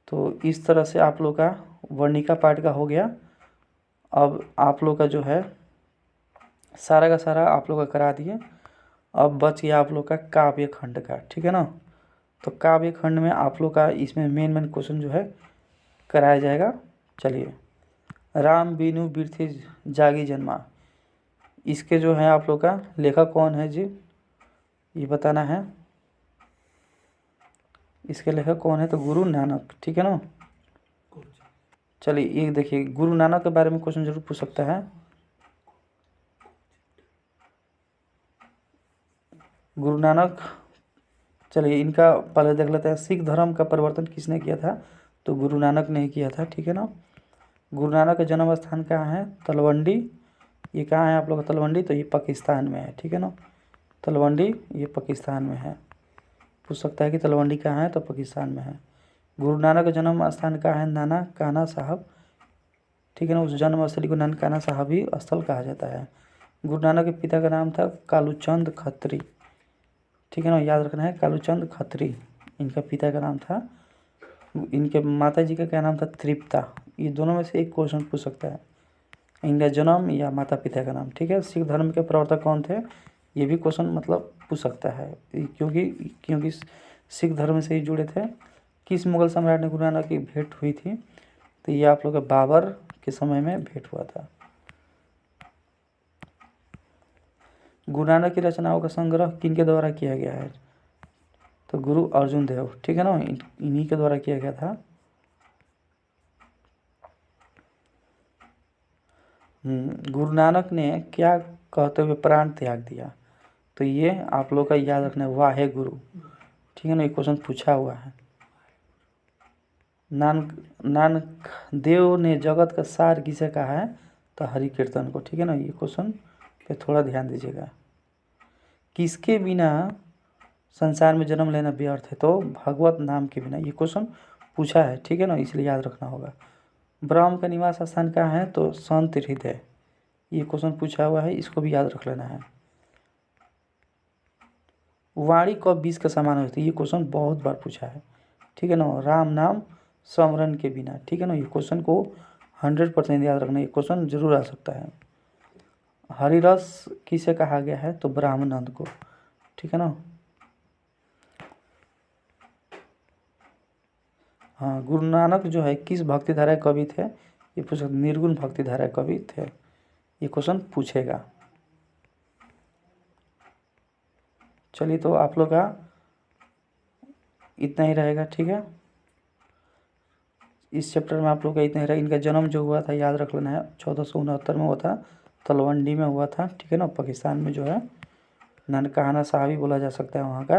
तो इस तरह से आप लोग का वर्णिका पाठ का हो गया। अब आप लोग का जो है सारा का सारा आप लोग का करा दिए। अब बच गया आप लोग का काव्य खंड का, ठीक है ना। तो काव्य खंड में आप लोग का इसमें मेन क्वेश्चन जो है कराया जाएगा। चलिए, राम बीनु बिरथी जागी जन्मा, इसके जो है आप लोग का लेखक कौन है जी, ये बताना है। इसके लेखक कौन है, तो गुरु नानक, ठीक है ना। चलिए, ये देखिए, गुरु नानक के बारे में क्वेश्चन जरूर पूछ सकता है। गुरु नानक, चलिए इनका पहले देख लेते हैं। सिख धर्म का परिवर्तन किसने किया था, तो गुरु नानक ने ही किया था, ठीक है ना। गुरु नानक का जन्म स्थान कहाँ है, तलवंडी, ये कहाँ है आप लोग का तलवंडी, तो ये पाकिस्तान में है, ठीक है ना। तलवंडी ये पाकिस्तान में है, पूछ सकता है कि तलवंडी कहाँ है, तो पाकिस्तान में है। गुरु नानक का जन्म स्थान कहाँ है, नाना काना साहब, ठीक है ना, उस जन्म स्थली को नाना काना साहबी स्थल कहा जाता है। गुरु नानक के पिता का नाम था कालूचंद खत्री, ठीक है ना, याद रखना है कालूचंद खत्री, इनका पिता का नाम था, इनके माता जी का क्या नाम था, तृप्ता। ये दोनों में से एक क्वेश्चन पूछ सकता है, इनका जन्म या माता पिता का नाम। ठीक है, सिख धर्म के प्रवर्तक कौन थे, ये भी क्वेश्चन मतलब पूछ सकता है, क्योंकि सिख धर्म से ही जुड़े थे। किस मुगल सम्राट ने गुरु नानक की भेंट हुई थी, तो ये आप लोग का बाबर के समय में भेंट हुआ था। गुरु नानक की रचनाओं का संग्रह किनके द्वारा किया गया है, तो गुरु अर्जुन देव। ठीक है ना, इन्हीं के द्वारा किया गया था। गुरु नानक ने क्या कहते हुए प्राण त्याग दिया, तो ये आप लोग का याद रखना है, वाहे गुरु। ठीक है ना, ये क्वेश्चन पूछा हुआ है। नानक देव ने जगत का सार किसे कहा है, तो हरि कीर्तन को। ठीक है ना, ये क्वेश्चन पे थोड़ा ध्यान दीजिएगा। किसके बिना संसार में जन्म लेना व्यर्थ है, तो भगवत नाम के बिना। ये क्वेश्चन पूछा है, ठीक है ना, इसलिए याद रखना होगा। ब्रह्म का निवास स्थान कहाँ है, तो संत हृदय। ये क्वेश्चन पूछा हुआ है, इसको भी याद रख लेना है। वाणी कब बीज का समान होती है, ये क्वेश्चन बहुत बार पूछा है। ठीक है ना, राम नाम स्मरण के बिना। ठीक है ना, ये क्वेश्चन को 100% याद रखना, ये क्वेश्चन जरूर आ सकता है। हरिरस किसे कहा गया है, तो ब्रह्मानंद को। ठीक है ना। हाँ, गुरु नानक जो है किस भक्ति धारा के कवि थे, ये पूछ सकते, निर्गुण भक्ति धारा के कवि थे, ये क्वेश्चन पूछेगा। चलिए, तो आप लोग का इतना ही रहेगा। ठीक है, इस चैप्टर में आप लोग का इतना ही रहेगा। इनका जन्म जो हुआ था याद रख लेना है, 1469 में हुआ था, तलवंडी में हुआ था। ठीक है ना, पाकिस्तान में जो है ननकाना साहब ही बोला जा सकता है वहाँ का।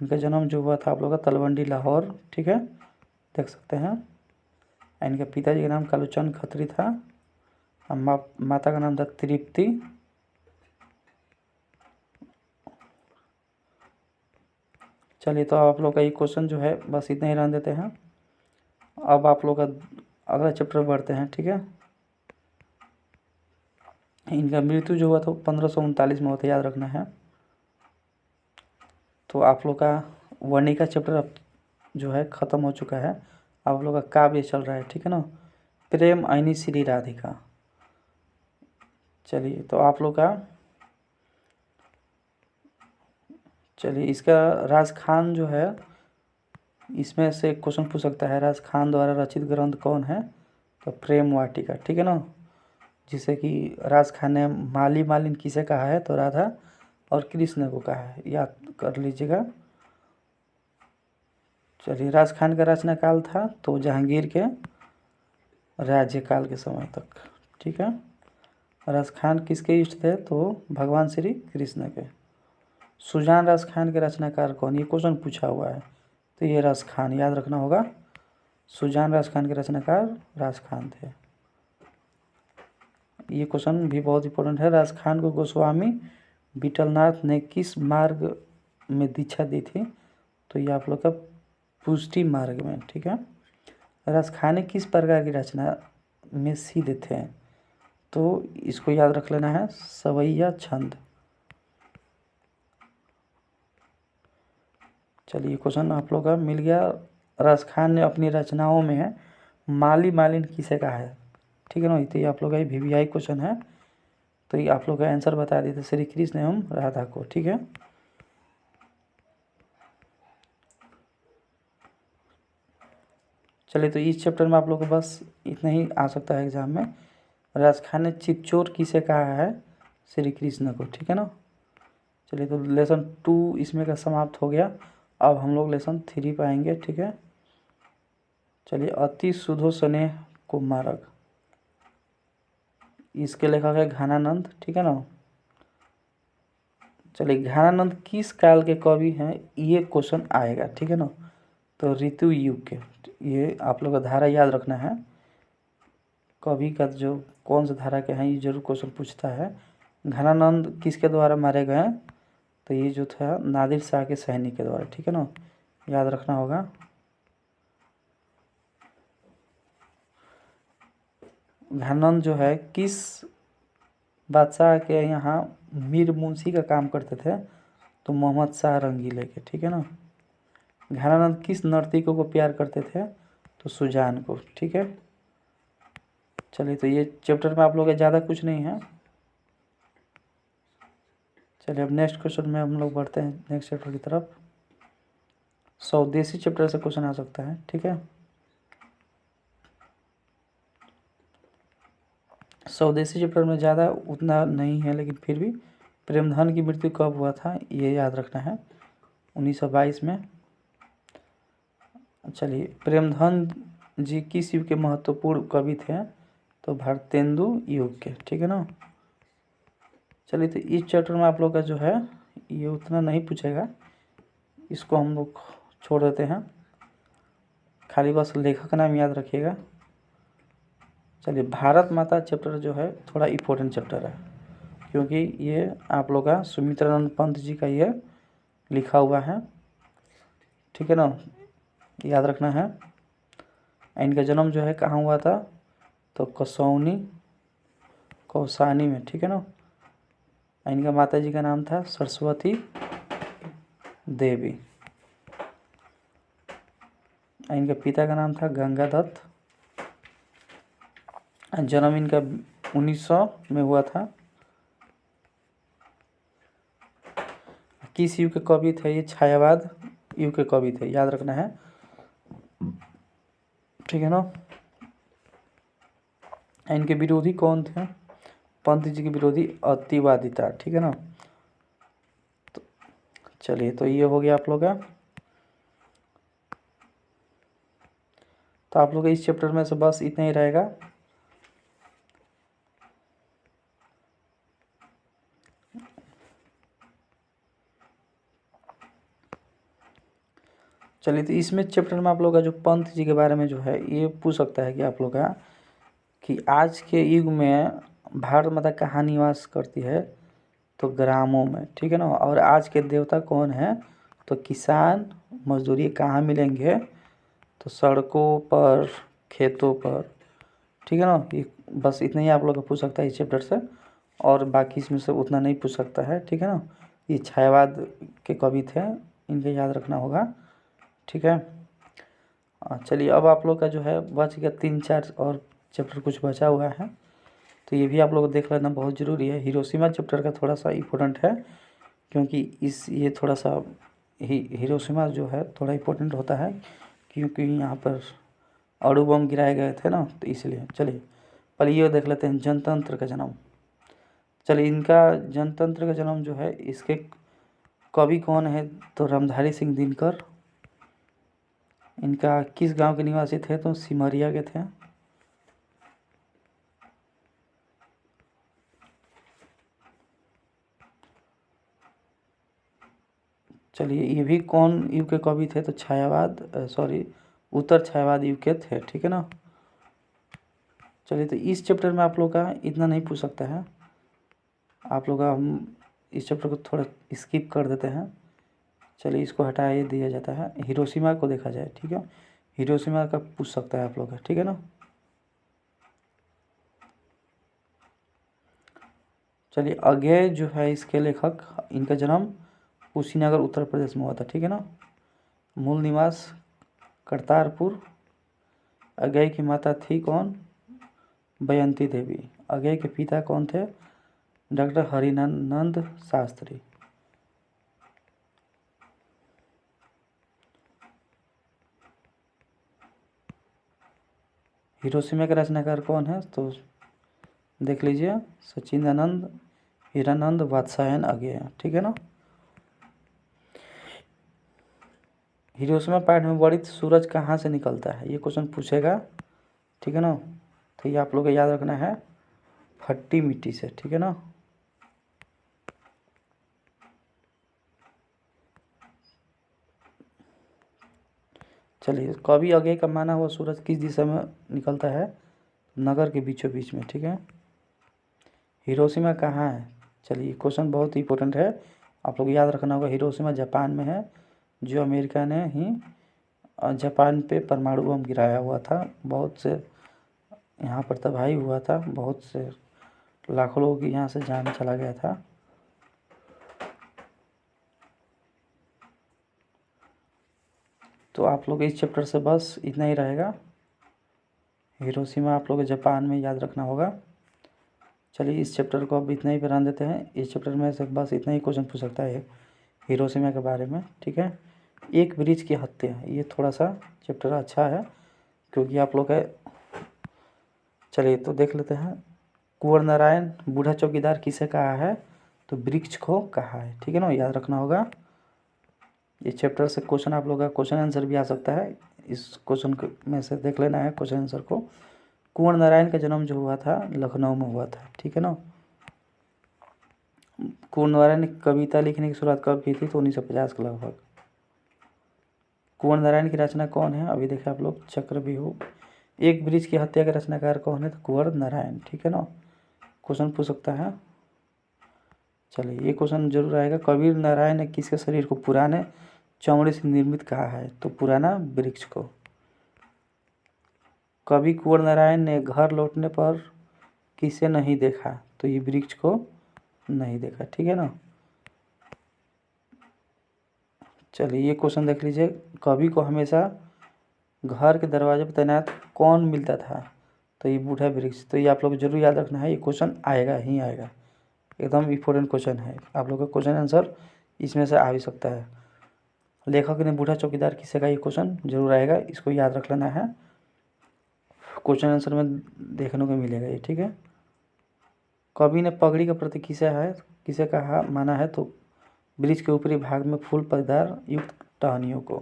इनका जन्म जो हुआ था आप लोग का तलवंडी, लाहौर। ठीक है, देख सकते हैं। इनके पिताजी का नाम कालूचंद खत्री था, माता का नाम था तृप्ति। चलिए, तो आप लोग का ये क्वेश्चन जो है बस इतना ही रहने देते हैं। अब आप लोग का अगला चैप्टर बढ़ते हैं। ठीक है, इनका मृत्यु जो हुआ था 1539 में होता, याद रखना है। तो आप लोग का वर्णिका चैप्टर अब जो है ख़त्म हो चुका है। आप लोग का काव्य चल रहा है। ठीक है ना, प्रेम ऐनी श्री राधिका। चलिए, तो आप लोग का इसका राज खान जो है, इसमें से क्वेश्चन पूछ सकता है, राज खान द्वारा रचित ग्रंथ कौन है, तो प्रेम वाटिका। ठीक है ना, जिसे कि राज खान ने माली मालिन किसे कहा है, तो राधा और कृष्ण को कहा है, याद कर लीजिएगा। चलिए, राज खान का रचना काल था, तो जहांगीर के राज्यकाल के समय तक। ठीक है, राज खान किसके इष्ट थे, तो भगवान श्री कृष्ण के। सुजान राज खान के रचनाकार कौन, ये क्वेश्चन पूछा हुआ है, तो ये राज खान, याद रखना होगा। सुजान राज खान के रचनाकार राज खान थे। ये क्वेश्चन भी बहुत इंपॉर्टेंट है। राज खान को गोस्वामी विठलनाथ ने किस मार्ग में दीक्षा दी थी, तो ये आप लोग का पुष्टि मार्ग में। ठीक है, राज खान ने किस प्रकार की रचना में सिद्ध थे, तो इसको याद रख लेना है, सवैया छंद। चलिए, क्वेश्चन आप लोग का मिल गया। राज खान ने अपनी रचनाओं में माली मालिन किसे कहा है। ठीक है ना, तो ये आप लोग का VVI क्वेश्चन है, तो ये आप लोग का आंसर बता दिए थे, श्री कृष्ण एवं राधा को। ठीक है, चलिए, तो इस चैप्टर में आप लोग को बस इतना ही आ सकता है एग्जाम में। राज खान ने चित्चोर किसे कहा है, श्री कृष्ण को। ठीक है ना, चलिए, तो लेसन 2 इसमें का समाप्त हो गया। अब हम लोग लेसन 3 पाएंगे। ठीक है, चलिए, अति सुधो स्नेह को मारक, इसके लेखक है घनानंद। ठीक है ना, चलिए, घनानंद किस काल के कवि हैं, ये क्वेश्चन आएगा। ठीक है ना, तो ऋतु युग के। ये आप लोग का धारा याद रखना है, कवि का जो कौन सा धारा के हैं, ये जरूर क्वेश्चन पूछता है। घनानंद किसके द्वारा मारे गए, तो ये जो था नादिर शाह के सैनिक के द्वारा। ठीक है ना, याद रखना होगा। घनानंद जो है किस बादशाह के यहाँ मीर मुंशी का काम करते थे, तो मोहम्मद शाह रंगीले के। ठीक है ना, घनानंद किस नर्तकी को प्यार करते थे? तो सुजान को। ठीक है, चलिए तो ये चैप्टर में आप लोग ज़्यादा कुछ नहीं है। चलिए अब नेक्स्ट क्वेश्चन में हम लोग बढ़ते हैं नेक्स्ट चैप्टर की तरफ। स्वदेशी चैप्टर से क्वेश्चन आ सकता है। ठीक है, स्वदेशी चैप्टर में ज़्यादा उतना नहीं है, लेकिन फिर भी प्रेमधन की मृत्यु कब हुआ था ये याद रखना है, 1922 में। चलिए, प्रेमधन जी किस युग के महत्वपूर्ण कवि थे? तो भारतेंदु युग के। ठीक है ना। चलिए तो इस चैप्टर में आप लोग का जो है ये उतना नहीं पूछेगा, इसको हम लोग छोड़ देते हैं, खाली बस लेखक का नाम याद रखिएगा। चलिए, भारत माता चैप्टर जो है थोड़ा इम्पोर्टेंट चैप्टर है, क्योंकि ये आप लोग का सुमित्रानंद पंत जी का ये लिखा हुआ है। ठीक है ना, याद रखना है। इनका जन्म जो है कहाँ हुआ था? तो कौसानी में। ठीक है ना। इनका माता जी का नाम था सरस्वती देवी। इनके पिता का नाम था गंगादत्त। जन्म इनका 1900 में हुआ था। किस युग के कवि थे? ये छायावाद युग के कवि थे, याद रखना है। ठीक है ना। इनके विरोधी कौन थे? पंत जी के विरोधी अतिवादी था। ठीक है ना। तो चलिए तो ये हो गया आप लोग का। तो आप लोग इस चैप्टर में से बस इतना ही रहेगा। चलिए तो इसमें चैप्टर में आप लोग का जो पंत जी के बारे में जो है ये पूछ सकता है कि आप लोग का कि आज के युग में भारत माता कहाँ निवास करती है? तो ग्रामों में। ठीक है ना। और आज के देवता कौन है? तो किसान मजदूरी कहाँ मिलेंगे? तो सड़कों पर, खेतों पर। ठीक है ना। ये बस इतना ही आप लोग को पूछ सकता है इस चैप्टर से, और बाकी इसमें से उतना नहीं पूछ सकता है। ठीक है ना। ये छायावाद के कवि थे, इनके याद रखना होगा। ठीक है। चलिए अब आप लोग का जो है बच गया 3-4 और चैप्टर कुछ बचा हुआ है, तो ये भी आप लोग देख लेना, बहुत ज़रूरी है। हिरोशिमा चैप्टर का थोड़ा सा इम्पोर्टेंट है, क्योंकि ये थोड़ा सा हिरोशिमा जो है थोड़ा इम्पोर्टेंट होता है, क्योंकि यहाँ पर अणु बम गिराए गए थे ना, तो इसलिए। चलिए पहले ये देख लेते हैं जनतंत्र का जन्म। चलिए, इनका जनतंत्र का जन्म जो है इसके कवि कौन है? तो रामधारी सिंह दिनकर। इनका किस गांव के निवासी थे? तो सिमरिया के थे। चलिए, ये भी कौन युग के कवि थे? तो छायावाद उत्तर छायावाद युग के थे। ठीक है ना। चलिए तो इस चैप्टर में आप लोग का इतना नहीं पूछ सकता है, आप लोग का हम इस चैप्टर को थोड़ा स्किप कर देते हैं। चलिए इसको हटा दिया जाता है, हिरोशिमा को देखा जाए। ठीक है, हिरोशिमा का पूछ सकता है आप लोग का। ठीक है ना। चलिए, अगेय जो है इसके लेखक, इनका जन्म कुशीनगर उत्तर प्रदेश में हुआ था। ठीक है ना। मूल निवास करतारपुर। अगेय की माता थी कौन? बयंती देवी। अगेय के पिता कौन थे? डॉक्टर हरिनंद शास्त्री। हिरोशिमा के रचनाकार कौन है? तो देख लीजिए, सच्चिदानंद हीरानंद वात्स्यायन अगेय। ठीक है ना। हिरोशिमा पॉइंट में बड़ी सूरज कहाँ से निकलता है? ये क्वेश्चन पूछेगा। ठीक है ना। तो ये आप लोग को याद रखना है, फट्टी मिट्टी से। ठीक है ना। चलिए, कवि अगेय का माना हुआ सूरज किस दिशा में निकलता है? नगर के बीचों बीच में। ठीक है। हिरोशिमा कहाँ है? चलिए क्वेश्चन बहुत इंपॉर्टेंट है, आप लोग याद रखना होगा। हिरोशिमा जापान में है, जो अमेरिका ने ही जापान पे परमाणु बम गिराया हुआ था। बहुत से यहाँ पर तबाही हुआ था, बहुत से लाखों लोगों की यहाँ से जान चला गया था। तो आप लोग इस चैप्टर से बस इतना ही रहेगा। हिरोशिमा आप लोग जापान में याद रखना होगा। चलिए इस चैप्टर को अब इतना ही पर देते हैं। इस चैप्टर में से बस इतना ही क्वेश्चन पूछ सकता है हिरोशिमा के बारे में, ठीक है। एक ब्रिज की हत्या, ये थोड़ा सा चैप्टर अच्छा है क्योंकि आप लोग है। चलिए तो देख लेते हैं। कुंवर नारायण बूढ़ा चौकीदार किसे कहा है? तो वृक्ष को कहा है, ठीक है ना, याद रखना होगा। इस चैप्टर से क्वेश्चन आप लोग का क्वेश्चन आंसर भी आ सकता है। इस क्वेश्चन में से देख लेना है क्वेश्चन आंसर को। कुंवर नारायण का जन्म जो हुआ था लखनऊ में हुआ था, ठीक है ना। कुंवर नारायण ने कविता लिखने की शुरुआत कब की थी? तो 1950 के लगभग। कुंवर नारायण की रचना कौन है? अभी देखे आप लोग, चक्रव्यूह। एक ब्रिज की हत्या के रचनाकार कौन है? तो कुंवर नारायण, ठीक है ना। क्वेश्चन पूछ सकता है। चलिए ये क्वेश्चन जरूर आएगा। कबीर नारायण ने किसके शरीर को पुराने चमड़े से निर्मित कहा है? तो पुराना वृक्ष को। कवि कुंवर नारायण ने घर लौटने पर किसे नहीं देखा? तो ये वृक्ष को नहीं देखा, ठीक है ना। चलिए ये क्वेश्चन देख लीजिए। कवि को हमेशा घर के दरवाजे पर तैनात कौन मिलता था? तो ये बूढ़ा वृक्ष। तो ये आप लोग जरूर याद रखना है, ये क्वेश्चन आएगा ही आएगा, एकदम इम्पोर्टेंट क्वेश्चन है। आप लोग का क्वेश्चन आंसर इसमें से आ भी सकता है। लेखक ने बूढ़ा चौकीदार किसे कहा? ये क्वेश्चन जरूर आएगा, इसको याद रख लेना है, क्वेश्चन आंसर में देखने को मिलेगा ये, ठीक है। कवि ने पगड़ी का प्रतीक किसे कहा माना है? तो वृक्ष के ऊपरी भाग में फूल पत्तेदार युक्त टहनियों को।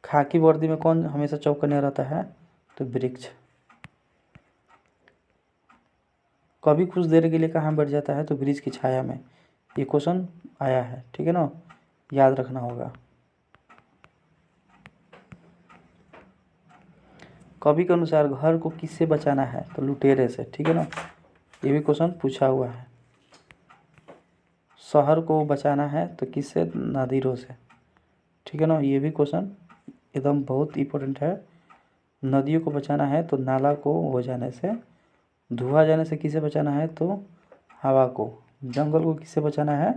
खाकी वर्दी में कौन हमेशा चौकन्ने रहता है? तो वृक्ष। कभी कुछ देर के लिए कहाँ बैठ जाता है? तो वृक्ष की छाया में। ये क्वेश्चन आया है, ठीक है ना, याद रखना होगा। कवि के अनुसार घर को किससे बचाना है? तो लुटेरे से, ठीक है ना, ये भी क्वेश्चन पूछा हुआ है। शहर को बचाना है तो किससे? नादिरों से, ठीक है ना, ये भी क्वेश्चन एकदम बहुत इम्पोर्टेंट है। नदियों को बचाना है तो नाला को हो जाने से। धुआं जाने से किसे बचाना है? तो हवा को। जंगल को किससे बचाना है?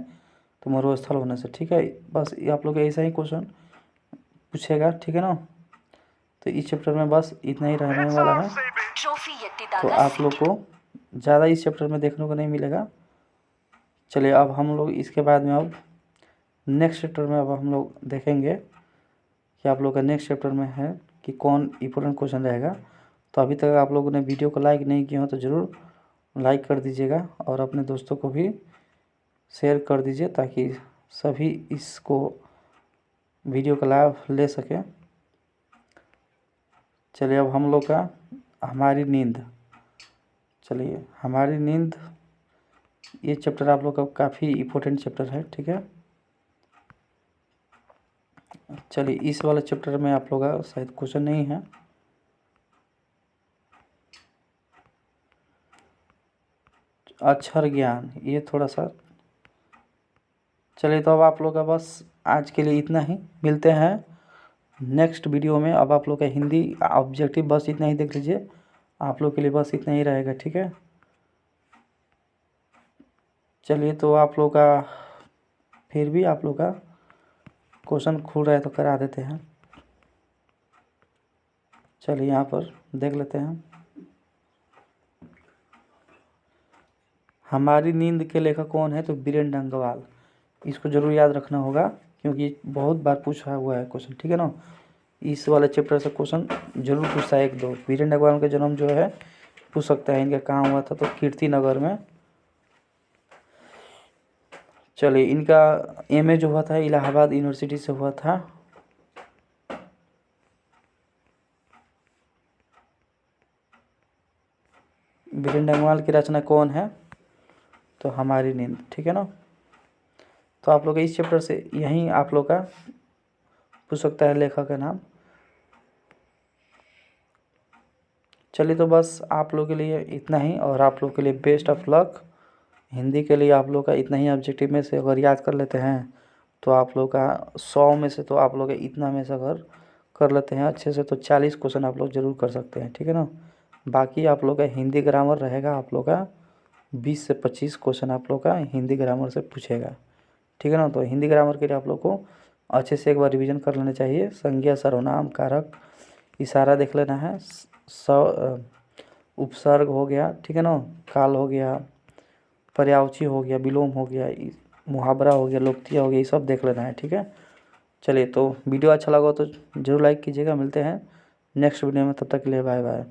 तो मरुस्थल होने से, ठीक है। बस ये आप लोग ऐसा ही क्वेश्चन पूछेगा, ठीक है ना। तो इस चैप्टर में बस इतना ही रहने वाला है, तो आप लोग को ज़्यादा इस चैप्टर में देखने को नहीं मिलेगा। चलिए अब हम लोग इसके बाद में अब नेक्स्ट चैप्टर में अब हम लोग देखेंगे कि आप लोग का नेक्स्ट चैप्टर में है कि कौन इम्पोर्टेंट क्वेश्चन रहेगा। तो अभी तक आप लोगों ने वीडियो को लाइक नहीं किया हो तो ज़रूर लाइक कर दीजिएगा और अपने दोस्तों को भी शेयर कर दीजिए ताकि सभी इसको वीडियो का लाभ ले सकें। चलिए अब हम लोग का हमारी नींद। चलिए हमारी नींद, ये चैप्टर आप लोग का काफ़ी इम्पोर्टेंट चैप्टर है, ठीक है। चलिए इस वाले चैप्टर में आप लोग का शायद क्वेश्चन नहीं है। अक्षर ज्ञान, ये थोड़ा सा। चलिए तो अब आप लोग का बस आज के लिए इतना ही, मिलते हैं नेक्स्ट वीडियो में। अब आप लोग का हिंदी ऑब्जेक्टिव बस इतना ही देख लीजिए, आप लोग के लिए बस इतना ही रहेगा, ठीक है। चलिए तो आप लोग का फिर भी आप लोग का क्वेश्चन खुल रहा है तो करा देते हैं। चलिए यहाँ पर देख लेते हैं। हमारी नींद के लेखक कौन है? तो बीरेन अग्रवाल। इसको जरूर याद रखना होगा क्योंकि बहुत बार पूछा हुआ है क्वेश्चन, ठीक है ना। इस वाले चैप्टर से क्वेश्चन जरूर पूछता है एक दो। बीरेन अग्रवाल का जन्म जो है पूछ सकता है, इनका कहाँ हुआ था? तो कीर्ति नगर में। चलिए इनका एमए जो हुआ था इलाहाबाद यूनिवर्सिटी से हुआ था। बीरेन अग्रवाल की रचना कौन है? तो हमारी नींद, ठीक है ना। तो आप लोग इस चैप्टर से यहीं आप लोग का पूछ सकता है लेखक का नाम। चलिए तो बस आप लोग के लिए इतना ही और आप लोग के लिए बेस्ट ऑफ लक। हिंदी के लिए आप लोग का इतना ही ऑब्जेक्टिव में से अगर याद कर लेते हैं तो आप लोग का 100 में से तो आप लोग इतना में से अगर कर लेते हैं अच्छे से तो 40 क्वेश्चन आप लोग ज़रूर कर सकते हैं, ठीक है ना। बाकी आप लोग का हिंदी ग्रामर रहेगा, आप लोग का 20 से 25 क्वेश्चन आप लोग का हिंदी ग्रामर से पूछेगा, ठीक है ना। तो हिंदी ग्रामर के लिए आप लोग को अच्छे से एक बार रिवीजन कर लेना चाहिए। संज्ञा, सर्वनाम, कारक, इशारा देख लेना है। उपसर्ग हो गया, ठीक है ना, काल हो गया, पर्यायवाची हो गया, विलोम हो गया, मुहावरा हो गया, लोकतिया हो गया, ये सब देख लेना है, ठीक है। चलिए, तो वीडियो अच्छा लगा तो जरूर लाइक कीजिएगा। मिलते हैं नेक्स्ट वीडियो में, तब तक के लिए बाय बाय।